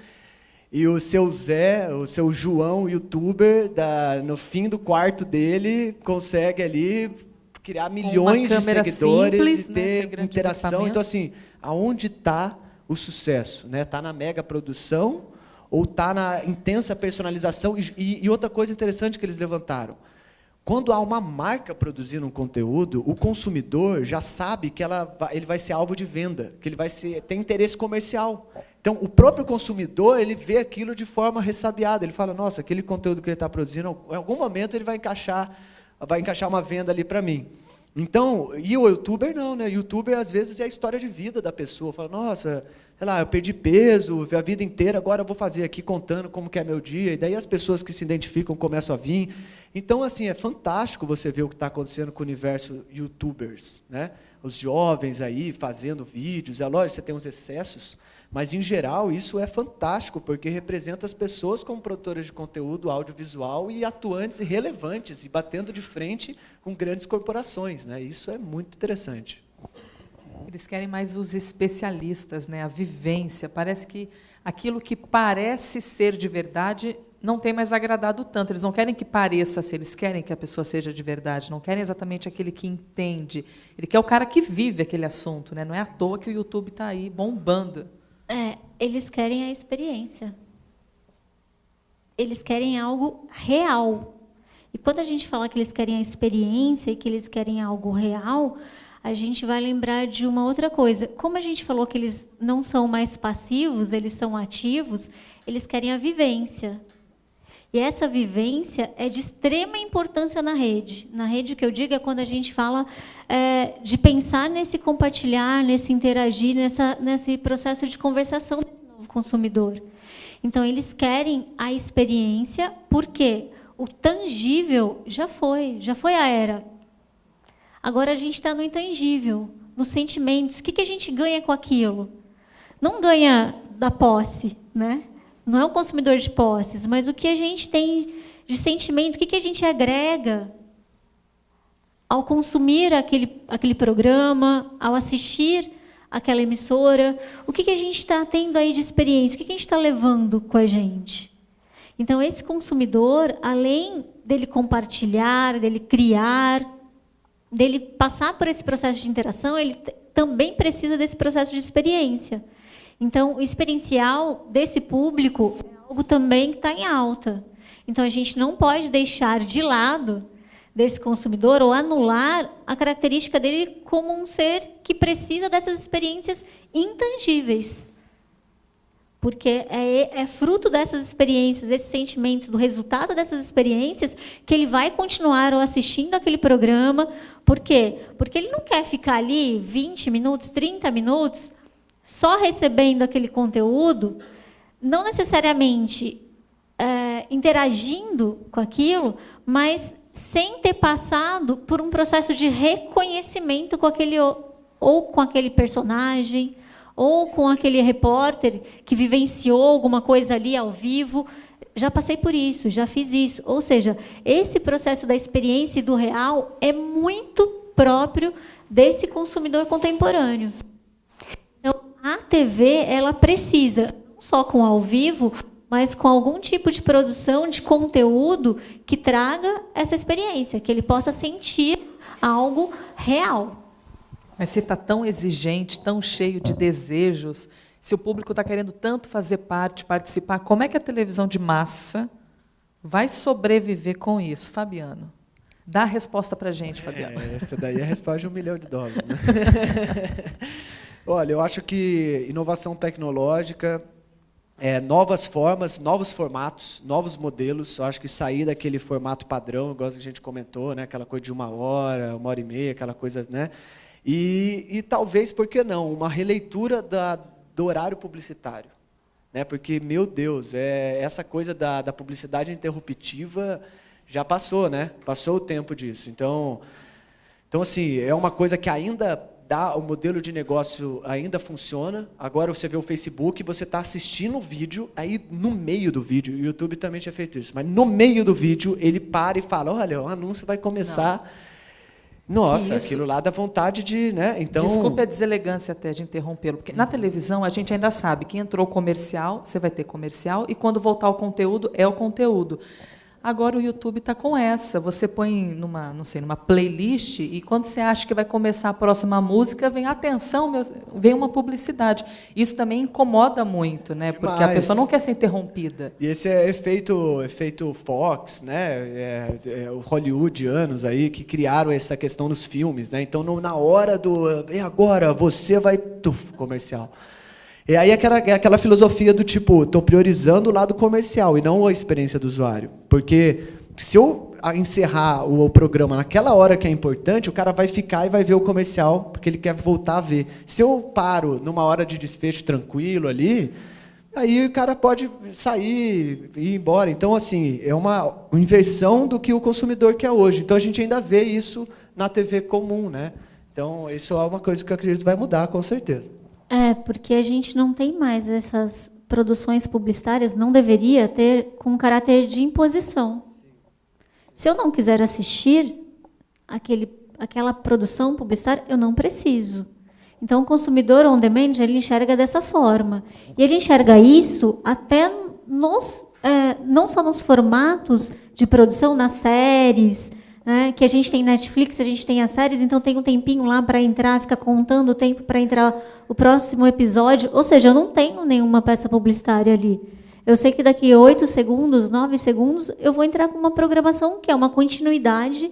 E o seu Zé, o seu João, youtuber, no fim do quarto dele, consegue ali criar milhões de seguidores simples, e ter interação. Então, assim, aonde está o sucesso? Está na mega produção ou está na intensa personalização? E outra coisa interessante que eles levantaram, quando há uma marca produzindo um conteúdo, o consumidor já sabe que ele vai ser alvo de venda, que ele vai ter interesse comercial. Então, o próprio consumidor, ele vê aquilo de forma ressabiada. Ele fala, nossa, aquele conteúdo que ele está produzindo, em algum momento ele vai encaixar uma venda ali para mim. Então, e o youtuber não, né? O youtuber, às vezes, é a história de vida da pessoa. Fala, nossa, sei lá, eu perdi peso a vida inteira, agora eu vou fazer aqui contando como que é meu dia. E daí as pessoas que se identificam começam a vir. Então, assim, é fantástico você ver o que está acontecendo com o universo youtubers, né? Os jovens aí fazendo vídeos. É lógico, você tem uns excessos, mas, em geral, isso é fantástico, porque representa as pessoas como produtoras de conteúdo audiovisual e atuantes e relevantes, e batendo de frente com grandes corporações, né? Isso é muito interessante. Eles querem mais os especialistas, né? A vivência. Parece que aquilo que parece ser de verdade não tem mais agradado tanto. Eles não querem que pareça ser, eles querem que a pessoa seja de verdade, não querem exatamente aquele que entende. Ele quer o cara que vive aquele assunto, né? Não é à toa que o YouTube está aí bombando. Eles querem a experiência. Eles querem algo real. E quando a gente fala que eles querem a experiência e que eles querem algo real, a gente vai lembrar de uma outra coisa. Como a gente falou que eles não são mais passivos, eles são ativos, eles querem a vivência. E essa vivência é de extrema importância na rede. Na rede, o que eu digo é quando a gente fala de pensar nesse compartilhar, nesse interagir, nesse processo de conversação desse novo consumidor. Então, eles querem a experiência, porque o tangível já foi a era. Agora a gente está no intangível, nos sentimentos. O que a gente ganha com aquilo? Não ganha da posse, né? Não é um consumidor de posses, mas o que a gente tem de sentimento, o que a gente agrega ao consumir aquele programa, ao assistir aquela emissora, o que a gente está tendo aí de experiência, o que a gente está levando com a gente. Então, esse consumidor, além dele compartilhar, dele criar, dele passar por esse processo de interação, ele também precisa desse processo de experiência. Então, o experiencial desse público é algo também que está em alta. Então, a gente não pode deixar de lado desse consumidor ou anular a característica dele como um ser que precisa dessas experiências intangíveis. Porque é fruto dessas experiências, desses sentimentos, do resultado dessas experiências, que ele vai continuar assistindo aquele programa. Por quê? Porque ele não quer ficar ali 20 minutos, 30 minutos, só recebendo aquele conteúdo, não necessariamente interagindo com aquilo, mas sem ter passado por um processo de reconhecimento com aquele ou com aquele personagem, ou com aquele repórter que vivenciou alguma coisa ali ao vivo. Já passei por isso, já fiz isso. Ou seja, esse processo da experiência e do real é muito próprio desse consumidor contemporâneo. Então, a TV, ela precisa, não só com ao vivo, mas com algum tipo de produção de conteúdo que traga essa experiência, que ele possa sentir algo real. Mas se está tão exigente, tão cheio de desejos, se o público está querendo tanto fazer parte, participar, como é que a televisão de massa vai sobreviver com isso, Fabiano? Dá a resposta para a gente, Fabiano. Essa daí é a resposta de $1 milhão. Né? Olha, eu acho que inovação tecnológica, novas formas, novos formatos, novos modelos. Eu acho que sair daquele formato padrão, igual a gente comentou, né? Aquela coisa de 1 hora, 1h30, aquela coisa, né? E talvez, por que não, uma releitura do horário publicitário, né? Porque, meu Deus, essa coisa da publicidade interruptiva já passou, né? Passou o tempo disso. Então assim, é uma coisa que ainda o modelo de negócio ainda funciona. Agora você vê o Facebook, você está assistindo o vídeo, aí no meio do vídeo, o YouTube também tinha feito isso, mas no meio do vídeo ele para e fala, olha, o anúncio vai começar. Nossa, aquilo lá dá vontade de, né? Então, desculpe a deselegância até de interrompê-lo, porque na televisão a gente ainda sabe que entrou comercial, você vai ter comercial, e quando voltar o conteúdo, é o conteúdo. Agora o YouTube está com essa. Você põe numa playlist, e quando você acha que vai começar a próxima música, vem atenção, vem uma publicidade. Isso também incomoda muito, né? Porque a pessoa não quer ser interrompida. E esse é efeito Fox, né? O hollywoodianos aí que criaram essa questão nos filmes, né? Então, na hora e agora você vai comercial. E aí aquela filosofia do tipo, estou priorizando o lado comercial e não a experiência do usuário. Porque se eu encerrar o programa naquela hora que é importante, o cara vai ficar e vai ver o comercial, porque ele quer voltar a ver. Se eu paro numa hora de desfecho tranquilo ali, aí o cara pode sair e ir embora. Então, assim, é uma inversão do que o consumidor quer hoje. Então, a gente ainda vê isso na TV comum, né? Então, isso é uma coisa que eu acredito que vai mudar, com certeza. Porque a gente não tem mais essas produções publicitárias, não deveria ter com caráter de imposição. Se eu não quiser assistir aquela produção publicitária, eu não preciso. Então, o consumidor on demand, ele enxerga dessa forma. E ele enxerga isso até não só nos formatos de produção, nas séries, né, que a gente tem Netflix, a gente tem as séries, então tem um tempinho lá para entrar, fica contando o tempo para entrar o próximo episódio. Ou seja, eu não tenho nenhuma peça publicitária ali. Eu sei que daqui 8 segundos, 9 segundos, eu vou entrar com uma programação que é uma continuidade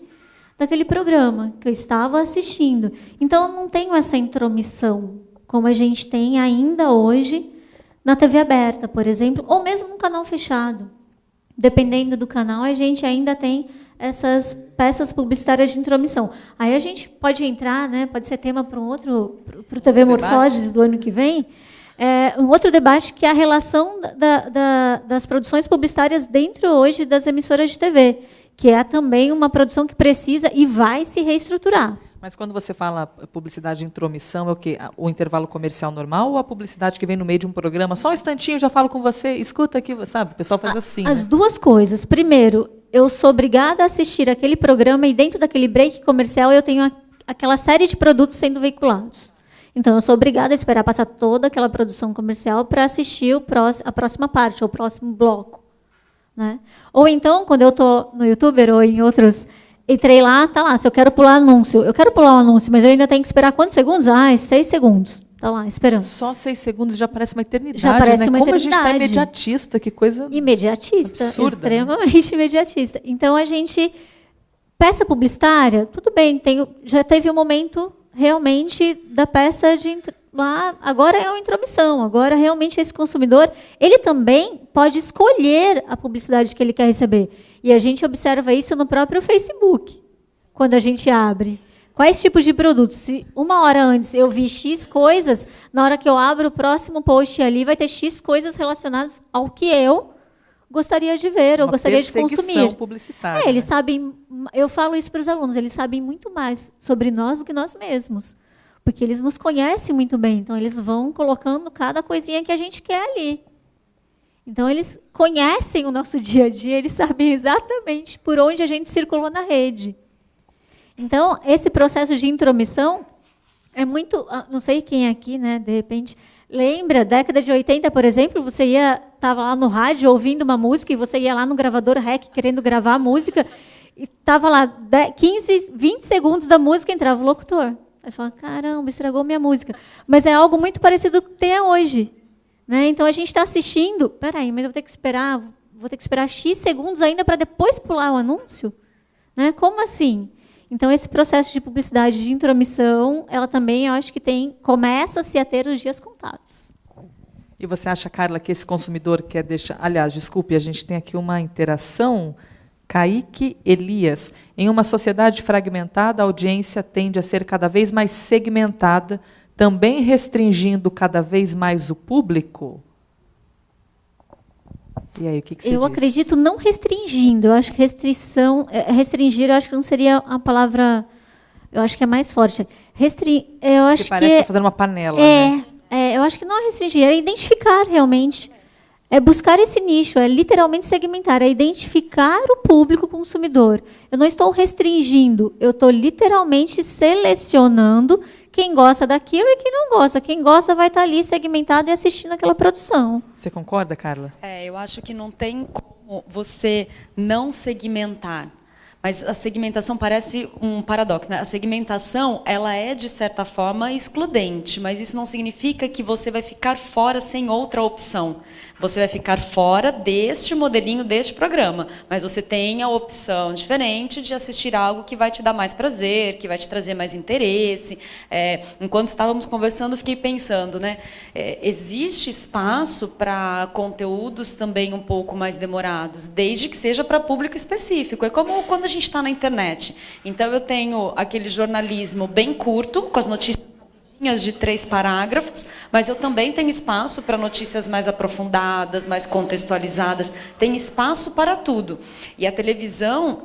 daquele programa que eu estava assistindo. Então, eu não tenho essa intromissão, como a gente tem ainda hoje na TV aberta, por exemplo, ou mesmo no canal fechado. Dependendo do canal, a gente ainda tem essas peças publicitárias de intromissão. Aí a gente pode entrar, né, pode ser tema para o TV Morfoses do ano que vem, um outro debate que é a relação das produções publicitárias dentro hoje das emissoras de TV, que é também uma produção que precisa e vai se reestruturar. Mas quando você fala publicidade de intromissão, é o quê? O intervalo comercial normal ou a publicidade que vem no meio de um programa? Só um instantinho, já falo com você, escuta aqui, sabe? O pessoal faz assim. As duas coisas. Primeiro, eu sou obrigada a assistir aquele programa e dentro daquele break comercial eu tenho aquela série de produtos sendo veiculados. Então, eu sou obrigada a esperar passar toda aquela produção comercial para assistir a próxima parte, ou o próximo bloco. Né? Ou então, quando eu estou no YouTube ou em outros... Entrei lá, está lá, se eu quero pular anúncio. Eu quero pular um anúncio, mas eu ainda tenho que esperar quantos segundos? 6 segundos. Está lá, esperando. Só 6 segundos já parece uma eternidade, já parece, né? Uma Como eternidade. A gente está imediatista, que coisa imediatista, absurda, extremamente, né? Imediatista. Então, a gente... Peça publicitária, tudo bem, já teve um momento realmente da peça de... Lá, agora é uma intromissão, agora realmente esse consumidor, ele também pode escolher a publicidade que ele quer receber. E a gente observa isso no próprio Facebook, quando a gente abre. Quais tipos de produtos? Se 1 hora antes eu vi X coisas, na hora que eu abro o próximo post ali, vai ter X coisas relacionadas ao que eu gostaria de ver, ou gostaria de consumir. Publicitária. Eles sabem, eu falo isso para os alunos, eles sabem muito mais sobre nós do que nós mesmos. Porque eles nos conhecem muito bem, então eles vão colocando cada coisinha que a gente quer ali. Então, eles conhecem o nosso dia a dia, eles sabem exatamente por onde a gente circulou na rede. Então, esse processo de intromissão é muito... Não sei quem aqui, né, de repente, lembra, década de 80, por exemplo, você estava lá no rádio ouvindo uma música e você ia lá no gravador REC querendo gravar a música e estava lá 15, 20 segundos da música, entrava o locutor. Aí você fala, caramba, estragou minha música. Mas é algo muito parecido com o que tem hoje. Né? Então, a gente está assistindo... Peraí, mas eu vou ter que esperar X segundos ainda para depois pular o anúncio? Né? Como assim? Então, esse processo de publicidade de intromissão, ela também, eu acho que começa-se a ter os dias contados. E você acha, Carla, que esse consumidor quer deixar... Aliás, desculpe, a gente tem aqui uma interação... Kaique Elias. Em uma sociedade fragmentada, a audiência tende a ser cada vez mais segmentada, também restringindo cada vez mais o público? E aí, o que você diz? Eu acredito não restringindo. Eu acho que restringir, eu acho que não seria a palavra... Eu acho que é mais forte. Eu acho que parece que está fazendo uma panela. Eu acho que não é restringir, é identificar realmente. É buscar esse nicho, é literalmente segmentar, é identificar o público consumidor. Eu não estou restringindo, eu estou literalmente selecionando quem gosta daquilo e quem não gosta. Quem gosta vai estar ali segmentado e assistindo aquela produção. Você concorda, Carla? Eu acho que não tem como você não segmentar. Mas a segmentação parece um paradoxo, né? A segmentação, ela é, de certa forma, excludente, mas isso não significa que você vai ficar fora sem outra opção. Você vai ficar fora deste modelinho, deste programa, mas você tem a opção diferente de assistir algo que vai te dar mais prazer, que vai te trazer mais interesse. Enquanto estávamos conversando, fiquei pensando, né? Existe espaço para conteúdos também um pouco mais demorados, desde que seja para público específico. É como quando a gente está na internet. Então, eu tenho aquele jornalismo bem curto, com as notícias de 3 parágrafos, mas eu também tenho espaço para notícias mais aprofundadas, mais contextualizadas. Tem espaço para tudo. E a televisão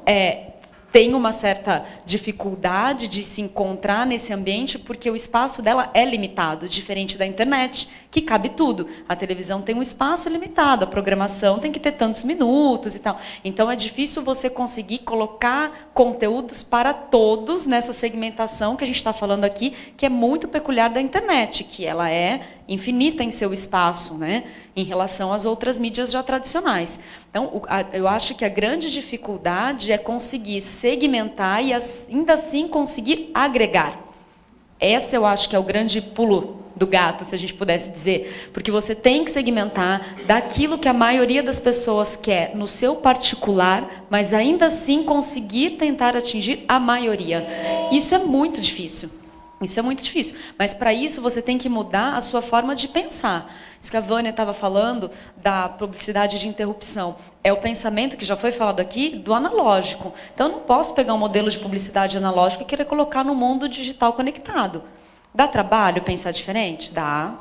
tem uma certa dificuldade de se encontrar nesse ambiente, porque o espaço dela é limitado, diferente da internet, que cabe tudo. A televisão tem um espaço limitado, a programação tem que ter tantos minutos e tal. Então, é difícil você conseguir colocar conteúdos para todos nessa segmentação que a gente está falando aqui, que é muito peculiar da internet, que ela é infinita em seu espaço, né, em relação às outras mídias já tradicionais. Então, eu acho que a grande dificuldade é conseguir segmentar e, ainda assim, conseguir agregar. Esse eu acho que é o grande pulo do gato, se a gente pudesse dizer, porque você tem que segmentar daquilo que a maioria das pessoas quer no seu particular, mas ainda assim conseguir tentar atingir a maioria. Isso é muito difícil. Isso é muito difícil, mas para isso você tem que mudar a sua forma de pensar. Isso que a Vânia estava falando da publicidade de interrupção. É o pensamento que já foi falado aqui do analógico. Então, eu não posso pegar um modelo de publicidade analógico e querer colocar no mundo digital conectado. Dá trabalho pensar diferente? Dá.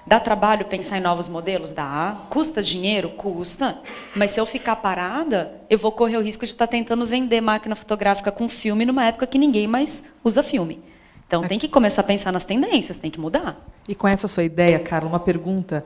Dá trabalho pensar em novos modelos? Dá. Custa dinheiro? Custa. Mas se eu ficar parada, eu vou correr o risco de estar tentando vender máquina fotográfica com filme numa época que ninguém mais usa filme. Então, tem que começar a pensar nas tendências, tem que mudar. E com essa sua ideia, Carla, uma pergunta.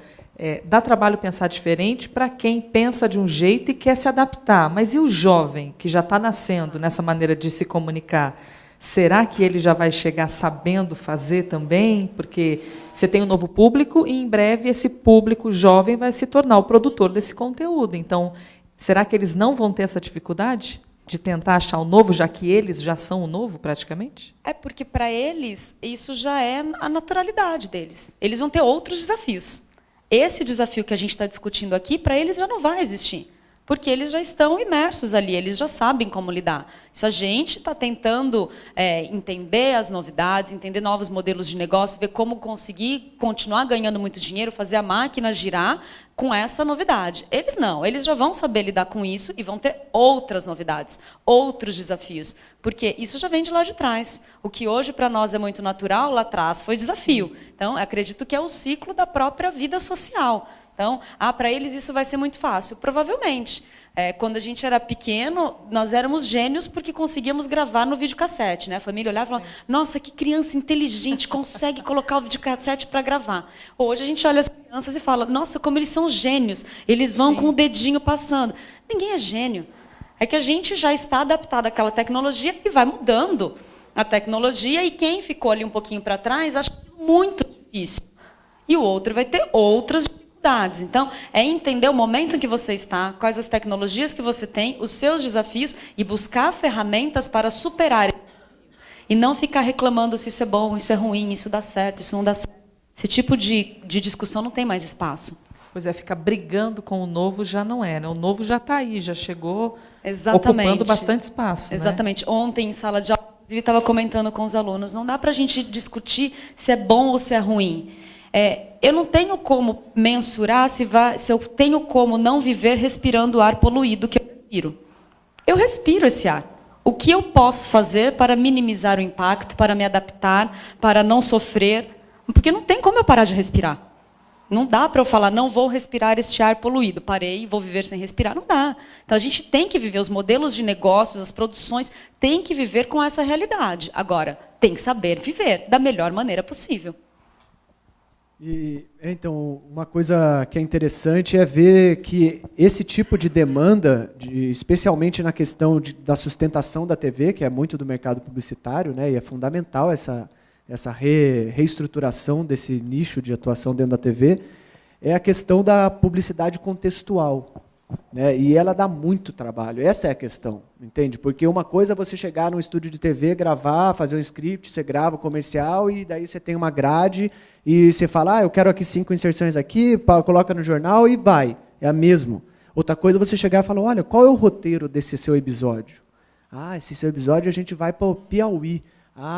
Dá trabalho pensar diferente para quem pensa de um jeito e quer se adaptar. Mas e o jovem, que já está nascendo nessa maneira de se comunicar? Será que ele já vai chegar sabendo fazer também? Porque você tem um novo público e, em breve, esse público jovem vai se tornar o produtor desse conteúdo. Então, será que eles não vão ter essa dificuldade de tentar achar o novo, já que eles já são o novo, praticamente? É porque, para eles, isso já é a naturalidade deles. Eles vão ter outros desafios. Esse desafio que a gente está discutindo aqui, para eles já não vai existir, porque eles já estão imersos ali, eles já sabem como lidar. Isso a gente está tentando entender as novidades, entender novos modelos de negócio, ver como conseguir continuar ganhando muito dinheiro, fazer a máquina girar com essa novidade. Eles não, eles já vão saber lidar com isso e vão ter outras novidades, outros desafios, porque isso já vem de lá de trás. O que hoje para nós é muito natural, lá atrás foi desafio. Então, acredito que é o ciclo da própria vida social. Então, para eles isso vai ser muito fácil. Provavelmente. Quando a gente era pequeno, nós éramos gênios porque conseguíamos gravar no videocassete, né? A família olhava e falava, nossa, que criança inteligente, consegue colocar o videocassete para gravar. Hoje a gente olha as crianças e fala, nossa, como eles são gênios, eles vão com o dedinho passando. Ninguém é gênio. É que a gente já está adaptado àquela tecnologia e vai mudando a tecnologia, e quem ficou ali um pouquinho para trás acha muito difícil. E o outro vai ter outras dificuldades. Então, é entender o momento em que você está, quais as tecnologias que você tem, os seus desafios, e buscar ferramentas para superar esse desafio. E não ficar reclamando se isso é bom, isso é ruim, isso dá certo, isso não dá certo. Esse tipo de discussão não tem mais espaço. Pois é, ficar brigando com o novo já não é, né? O novo já está aí, já chegou ocupando bastante espaço. Exatamente. Né? Ontem, em sala de aula, inclusive, estava comentando com os alunos, não dá para a gente discutir se é bom ou se é ruim. Eu não tenho como mensurar se eu tenho como não viver respirando o ar poluído que eu respiro. Eu respiro esse ar. O que eu posso fazer para minimizar o impacto, para me adaptar, para não sofrer? Porque não tem como eu parar de respirar. Não dá para eu falar, não vou respirar este ar poluído, parei, vou viver sem respirar. Não dá. Então, a gente tem que viver, os modelos de negócios, as produções, têm que viver com essa realidade. Agora, tem que saber viver da melhor maneira possível. Então, uma coisa que é interessante é ver que esse tipo de demanda, especialmente na questão da sustentação da TV, que é muito do mercado publicitário, né, e é fundamental essa reestruturação desse nicho de atuação dentro da TV, é a questão da publicidade contextual. Né? E ela dá muito trabalho, essa é a questão, entende? Porque uma coisa é você chegar num estúdio de TV, gravar, fazer um script, você grava o comercial e daí você tem uma grade e você fala, eu quero aqui 5 inserções aqui, coloca no jornal e vai, é a mesma. Outra coisa é você chegar e falar, olha, qual é o roteiro desse seu episódio? Esse seu episódio a gente vai para o Piauí.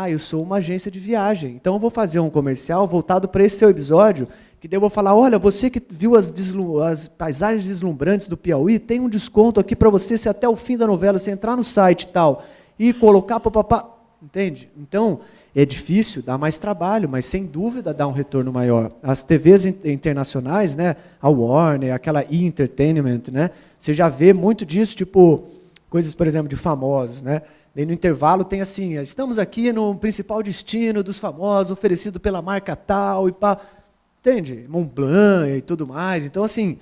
Eu sou uma agência de viagem, então eu vou fazer um comercial voltado para esse seu episódio, que daí eu vou falar, olha, você que viu as paisagens deslumbrantes do Piauí, tem um desconto aqui para você, se até o fim da novela, você entrar no site e tal, e colocar papapá, entende? Então, é difícil, dá mais trabalho, mas sem dúvida dá um retorno maior. As TVs internacionais, né, a Warner, aquela E! Entertainment, né, você já vê muito disso, tipo, coisas, por exemplo, de famosos, né? Daí no intervalo tem assim, estamos aqui no principal destino dos famosos, oferecido pela marca tal, e pá, entende? Montblanc e tudo mais. Então, assim,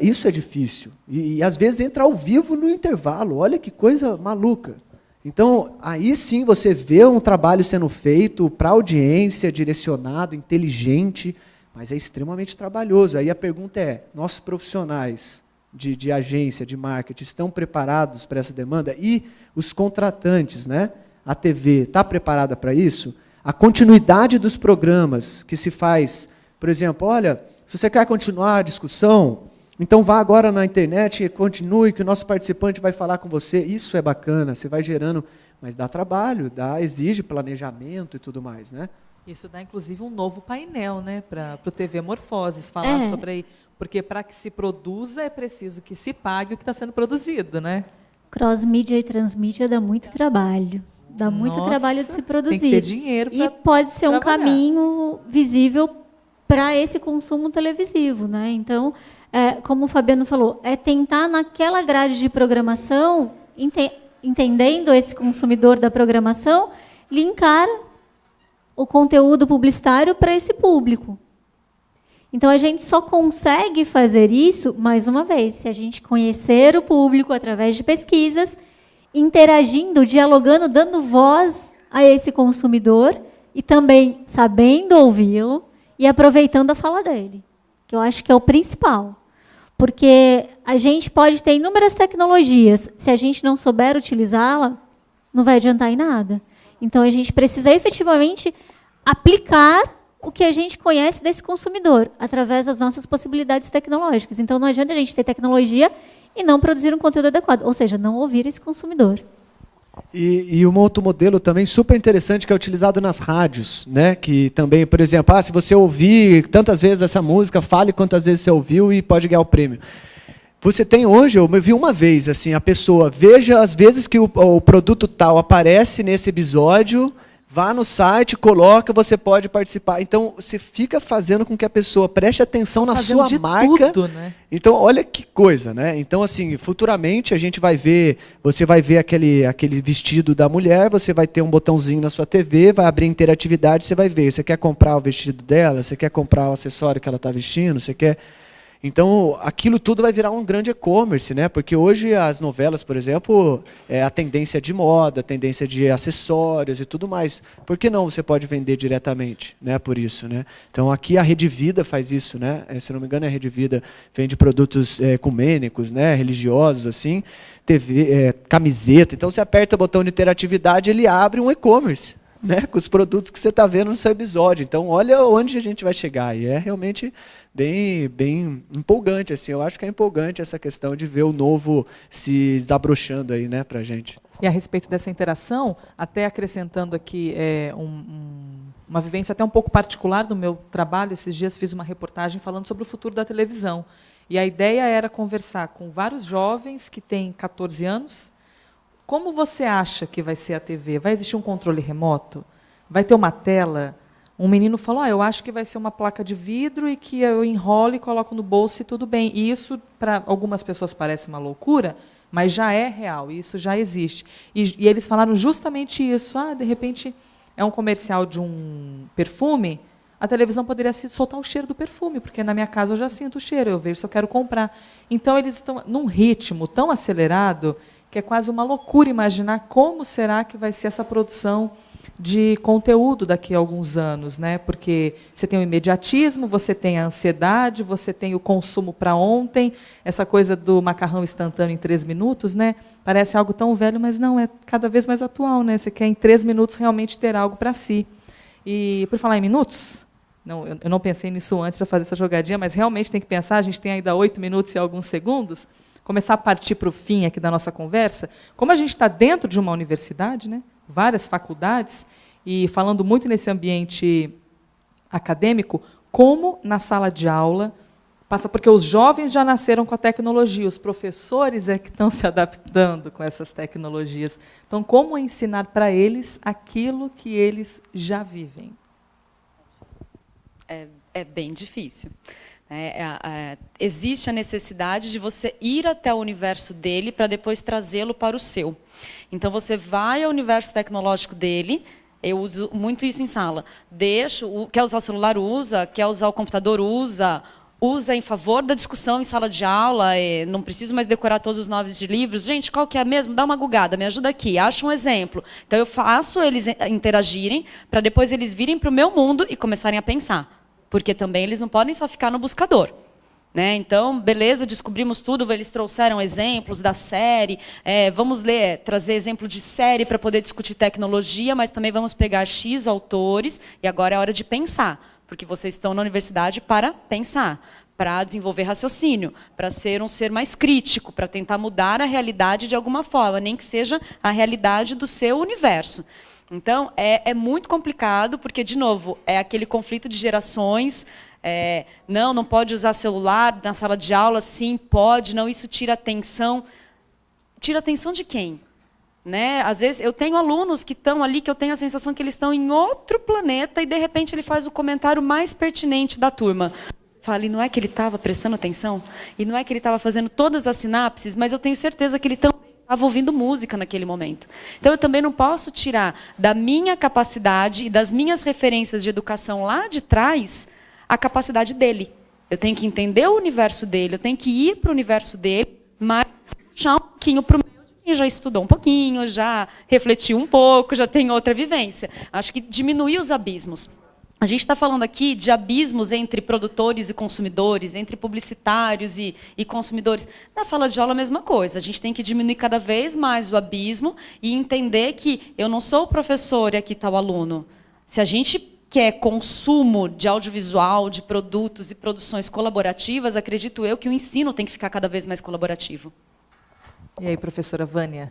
isso é difícil. E às vezes entra ao vivo no intervalo, olha que coisa maluca. Então, aí sim você vê um trabalho sendo feito para a audiência, direcionado, inteligente, mas é extremamente trabalhoso. Aí a pergunta é, nossos profissionais de agência, de marketing, estão preparados para essa demanda? E os contratantes, né? A TV está preparada para isso? A continuidade dos programas que se faz, por exemplo, olha, se você quer continuar a discussão, então vá agora na internet e continue, que o nosso participante vai falar com você. Isso é bacana, você vai gerando, mas dá trabalho, exige planejamento e tudo mais, né? Isso dá, inclusive, um novo painel, né, para o TV Morfoses, falar sobre... Porque para que se produza é preciso que se pague o que está sendo produzido, né? Cross-mídia e transmídia dá muito trabalho. Dá muito trabalho de se produzir. Tem que ter dinheiro para E pode ser um caminho visível para esse consumo televisivo, né? Então, como o Fabiano falou, é tentar naquela grade de programação, entendendo esse consumidor da programação, linkar o conteúdo publicitário para esse público. Então, a gente só consegue fazer isso, mais uma vez, se a gente conhecer o público através de pesquisas, interagindo, dialogando, dando voz a esse consumidor e também sabendo ouvi-lo e aproveitando a fala dele, que eu acho que é o principal. Porque a gente pode ter inúmeras tecnologias, se a gente não souber utilizá-la, não vai adiantar em nada. Então, a gente precisa efetivamente aplicar o que a gente conhece desse consumidor, através das nossas possibilidades tecnológicas. Então, não adianta a gente ter tecnologia e não produzir um conteúdo adequado, ou seja, não ouvir esse consumidor. E um outro modelo também super interessante que é utilizado nas rádios, né? Que também, por exemplo, se você ouvir tantas vezes essa música, fale quantas vezes você ouviu e pode ganhar o prêmio. Você tem hoje, eu vi uma vez, assim, a pessoa, veja as vezes que o produto tal aparece nesse episódio, Vá no site, coloca, você pode participar. Então, você fica fazendo com que a pessoa preste atenção na sua marca. Tudo, né? Então, olha que coisa, né? Então, assim, futuramente a gente vai ver, você vai ver aquele vestido da mulher, você vai ter um botãozinho na sua TV, vai abrir interatividade, você vai ver. Você quer comprar o vestido dela? Você quer comprar o acessório que ela está vestindo? Você quer... Então, aquilo tudo vai virar um grande e-commerce, né? Porque hoje as novelas, por exemplo, a tendência de moda, a tendência de acessórios e tudo mais. Por que não você pode vender diretamente, né? Por isso, né? Então, aqui a Rede Vida faz isso, né? Se não me engano, a Rede Vida vende produtos ecumênicos, né? Religiosos, assim, TV, camiseta. Então, você aperta o botão de interatividade, ele abre um e-commerce, né? Com os produtos que você está vendo no seu episódio. Então, olha onde a gente vai chegar. E é realmente bem empolgante, assim. Eu acho que é empolgante essa questão de ver o novo se desabrochando aí, né, para a gente. E a respeito dessa interação, até acrescentando aqui uma vivência até um pouco particular do meu trabalho, esses dias fiz uma reportagem falando sobre o futuro da televisão. E a ideia era conversar com vários jovens que têm 14 anos. Como você acha que vai ser a TV? Vai existir um controle remoto? Vai ter uma tela? Um menino falou, eu acho que vai ser uma placa de vidro e que eu enrolo e coloco no bolso e tudo bem. E isso, para algumas pessoas, parece uma loucura, mas já é real, isso já existe. E eles falaram justamente isso. De repente, é um comercial de um perfume, a televisão poderia soltar o cheiro do perfume, porque na minha casa eu já sinto o cheiro, eu vejo se eu quero comprar. Então, eles estão num ritmo tão acelerado que é quase uma loucura imaginar como será que vai ser essa produção de conteúdo daqui a alguns anos, né? Porque você tem o imediatismo, você tem a ansiedade, você tem o consumo para ontem, essa coisa do macarrão instantâneo em 3 minutos, né? Parece algo tão velho, mas não, é cada vez mais atual, né? Você quer em 3 minutos realmente ter algo para si. E, por falar em minutos, não, eu não pensei nisso antes para fazer essa jogadinha, mas realmente tem que pensar, a gente tem ainda 8 minutos e alguns segundos, começar a partir para o fim aqui da nossa conversa. Como a gente está dentro de uma universidade, né? Várias faculdades, e falando muito nesse ambiente acadêmico, como na sala de aula, passa porque os jovens já nasceram com a tecnologia, os professores é que estão se adaptando com essas tecnologias. Então, como ensinar para eles aquilo que eles já vivem? É bem difícil. Existe a necessidade de você ir até o universo dele para depois trazê-lo para o seu. Então, você vai ao universo tecnológico dele, eu uso muito isso em sala, quer usar o celular, usa, quer usar o computador, usa em favor da discussão em sala de aula, não preciso mais decorar todos os nomes de livros. Gente, qual que é mesmo? Dá uma gugada, me ajuda aqui, acha um exemplo. Então, eu faço eles interagirem, para depois eles virem para o meu mundo e começarem a pensar. Porque também eles não podem só ficar no buscador. Né? Então, beleza, descobrimos tudo, eles trouxeram exemplos da série, vamos trazer exemplo de série para poder discutir tecnologia, mas também vamos pegar X autores, e agora é hora de pensar, porque vocês estão na universidade para pensar, para desenvolver raciocínio, para ser um ser mais crítico, para tentar mudar a realidade de alguma forma, nem que seja a realidade do seu universo. Então, é muito complicado, porque, de novo, é aquele conflito de gerações. Não pode usar celular na sala de aula, sim, pode, não, isso tira atenção. Tira atenção de quem? Né? Às vezes, eu tenho alunos que estão ali, que eu tenho a sensação que eles estão em outro planeta, e, de repente, ele faz o comentário mais pertinente da turma. Fala, e não é que ele estava prestando atenção? E não é que ele estava fazendo todas as sinapses, mas eu tenho certeza que ele também estava ouvindo música naquele momento. Então, eu também não posso tirar da minha capacidade e das minhas referências de educação lá de trás a capacidade dele. Eu tenho que entender o universo dele, eu tenho que ir para o universo dele, mas puxar um pouquinho para o meu de quem já estudou um pouquinho, já refletiu um pouco, já tem outra vivência. Acho que diminuir os abismos. A gente está falando aqui de abismos entre produtores e consumidores, entre publicitários e consumidores. Na sala de aula, a mesma coisa. A gente tem que diminuir cada vez mais o abismo e entender que eu não sou o professor e aqui está o aluno. Se a gente quer consumo de audiovisual, de produtos e produções colaborativas, acredito eu que o ensino tem que ficar cada vez mais colaborativo. E aí, professora Vânia?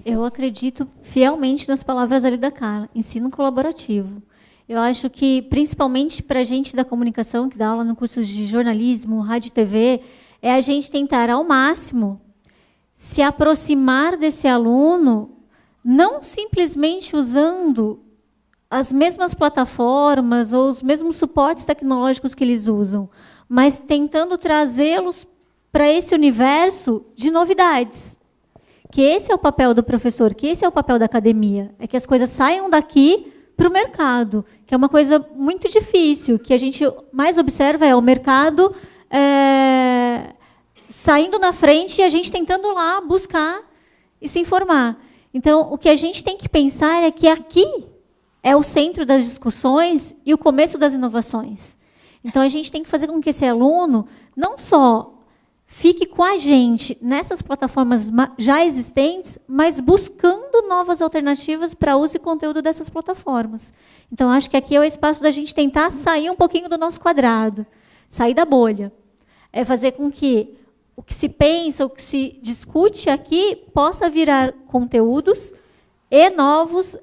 Eu acredito fielmente nas palavras ali da Carla, ensino colaborativo. Eu acho que, principalmente para a gente da comunicação, que dá aula no curso de jornalismo, rádio e TV, é a gente tentar, ao máximo, se aproximar desse aluno, não simplesmente usando as mesmas plataformas ou os mesmos suportes tecnológicos que eles usam, mas tentando trazê-los para esse universo de novidades. Que esse é o papel do professor, que esse é o papel da academia, é que as coisas saiam daqui para o mercado, que é uma coisa muito difícil, que a gente mais observa é o mercado saindo na frente e a gente tentando lá buscar e se informar. Então, o que a gente tem que pensar é que aqui é o centro das discussões e o começo das inovações. Então, a gente tem que fazer com que esse aluno não só fique com a gente nessas plataformas já existentes, mas buscando novas alternativas para uso e conteúdo dessas plataformas. Então, acho que aqui é o espaço da gente tentar sair um pouquinho do nosso quadrado, sair da bolha. É fazer com que o que se pensa, o que se discute aqui, possa virar conteúdos e novas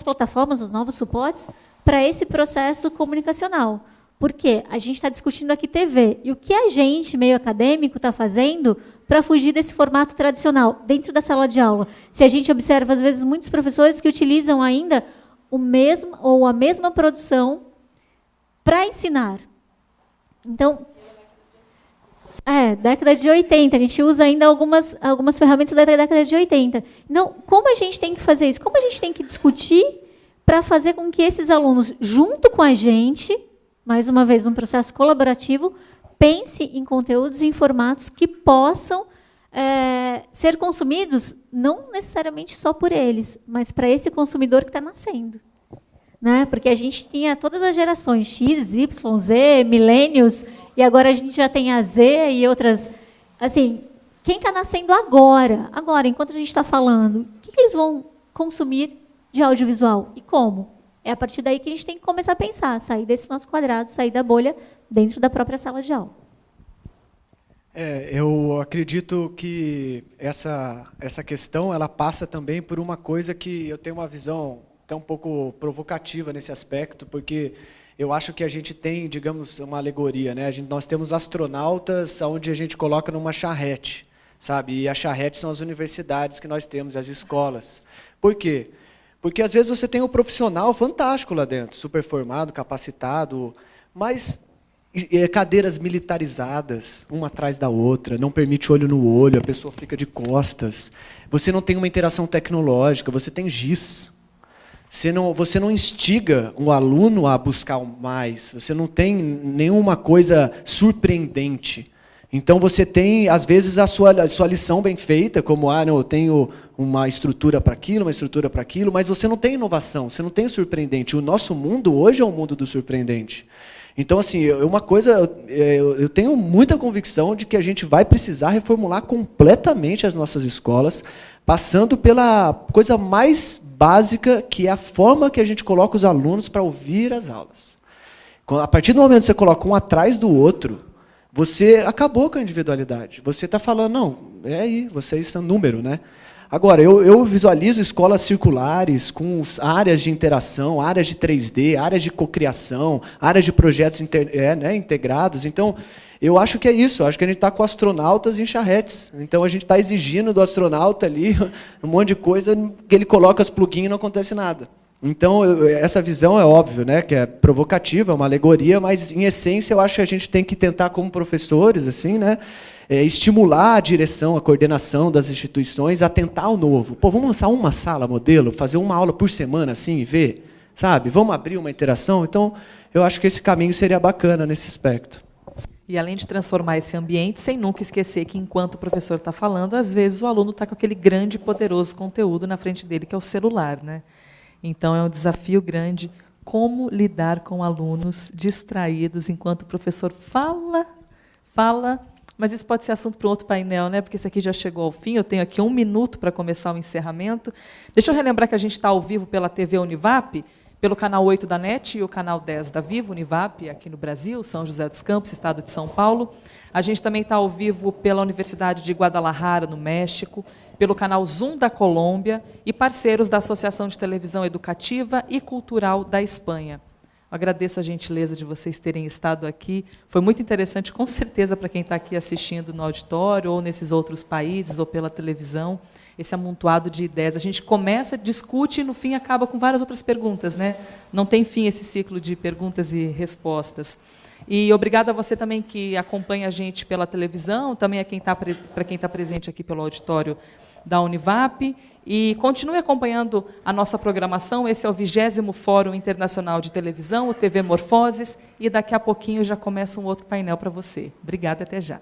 plataformas, os novos suportes, para esse processo comunicacional. Porque a gente está discutindo aqui TV. E o que a gente, meio acadêmico, está fazendo para fugir desse formato tradicional, dentro da sala de aula? Se a gente observa, às vezes, muitos professores que utilizam ainda o mesmo ou a mesma produção para ensinar. Então, década de 80, a gente usa ainda algumas ferramentas da década de 80. Então, como a gente tem que fazer isso? Como a gente tem que discutir para fazer com que esses alunos, junto com a gente, mais uma vez, num processo colaborativo, pense em conteúdos e em formatos que possam ser consumidos, não necessariamente só por eles, mas para esse consumidor que está nascendo. Né? Porque a gente tinha todas as gerações, X, Y, Z, milênios, e agora a gente já tem a Z e outras. Assim, quem está nascendo agora, enquanto a gente está falando, o que eles vão consumir de audiovisual e como? É a partir daí que a gente tem que começar a pensar, sair desse nosso quadrado, sair da bolha dentro da própria sala de aula. Eu acredito que essa questão ela passa também por uma coisa que eu tenho uma visão até um pouco provocativa nesse aspecto, porque eu acho que a gente tem, digamos, uma alegoria, né? Nós temos astronautas onde a gente coloca numa charrete, sabe? E a charrete são as universidades que nós temos, as escolas. Por quê? Porque, às vezes, você tem um profissional fantástico lá dentro, super formado, capacitado, mas cadeiras militarizadas, uma atrás da outra, não permite olho no olho, a pessoa fica de costas. Você não tem uma interação tecnológica, você tem giz. Você não instiga um aluno a buscar mais, você não tem nenhuma coisa surpreendente. Então, você tem, às vezes, a sua lição bem feita, como, eu tenho uma estrutura para aquilo, mas você não tem inovação, você não tem surpreendente. O nosso mundo hoje é um mundo do surpreendente. Então, assim, eu tenho muita convicção de que a gente vai precisar reformular completamente as nossas escolas, passando pela coisa mais básica, que é a forma que a gente coloca os alunos para ouvir as aulas. A partir do momento que você coloca um atrás do outro, você acabou com a individualidade. Você está falando, não, vocês são número, né? Agora, eu visualizo escolas circulares com áreas de interação, áreas de 3D, áreas de cocriação, áreas de projetos integrados. Então, eu acho que é isso. Eu acho que a gente está com astronautas em charretes. Então, a gente está exigindo do astronauta ali um monte de coisa que ele coloca os plugins e não acontece nada. Então, essa visão é óbvio, né, que é provocativa, é uma alegoria, mas, em essência, eu acho que a gente tem que tentar, como professores, assim, né, estimular a direção, a coordenação das instituições a tentar o novo. Vamos lançar uma sala modelo, fazer uma aula por semana, assim, e ver, sabe? Vamos abrir uma interação? Então, eu acho que esse caminho seria bacana nesse aspecto. E, além de transformar esse ambiente, sem nunca esquecer que, enquanto o professor está falando, às vezes o aluno está com aquele grande e poderoso conteúdo na frente dele, que é o celular, né? Então, é um desafio grande como lidar com alunos distraídos enquanto o professor fala, mas isso pode ser assunto para um outro painel, né? Porque esse aqui já chegou ao fim, eu tenho aqui 1 minuto para começar o encerramento. Deixa eu relembrar que a gente está ao vivo pela TV Univap, pelo canal 8 da NET e o canal 10 da Vivo, Univap, aqui no Brasil, São José dos Campos, estado de São Paulo. A gente também está ao vivo pela Universidade de Guadalajara, no México, pelo canal Zoom da Colômbia e parceiros da Associação de Televisão Educativa e Cultural da Espanha. Agradeço a gentileza de vocês terem estado aqui. Foi muito interessante, com certeza, para quem está aqui assistindo no auditório, ou nesses outros países, ou pela televisão, esse amontoado de ideias. A gente começa, discute e, no fim, acaba com várias outras perguntas, né? Não tem fim esse ciclo de perguntas e respostas. E obrigada a você também que acompanha a gente pela televisão, também a para quem está presente aqui pelo auditório da Univap. E continue acompanhando a nossa programação. Esse é o 20º Fórum Internacional de Televisão, o TV Morfoses, e daqui a pouquinho já começa um outro painel para você. Obrigada, até já.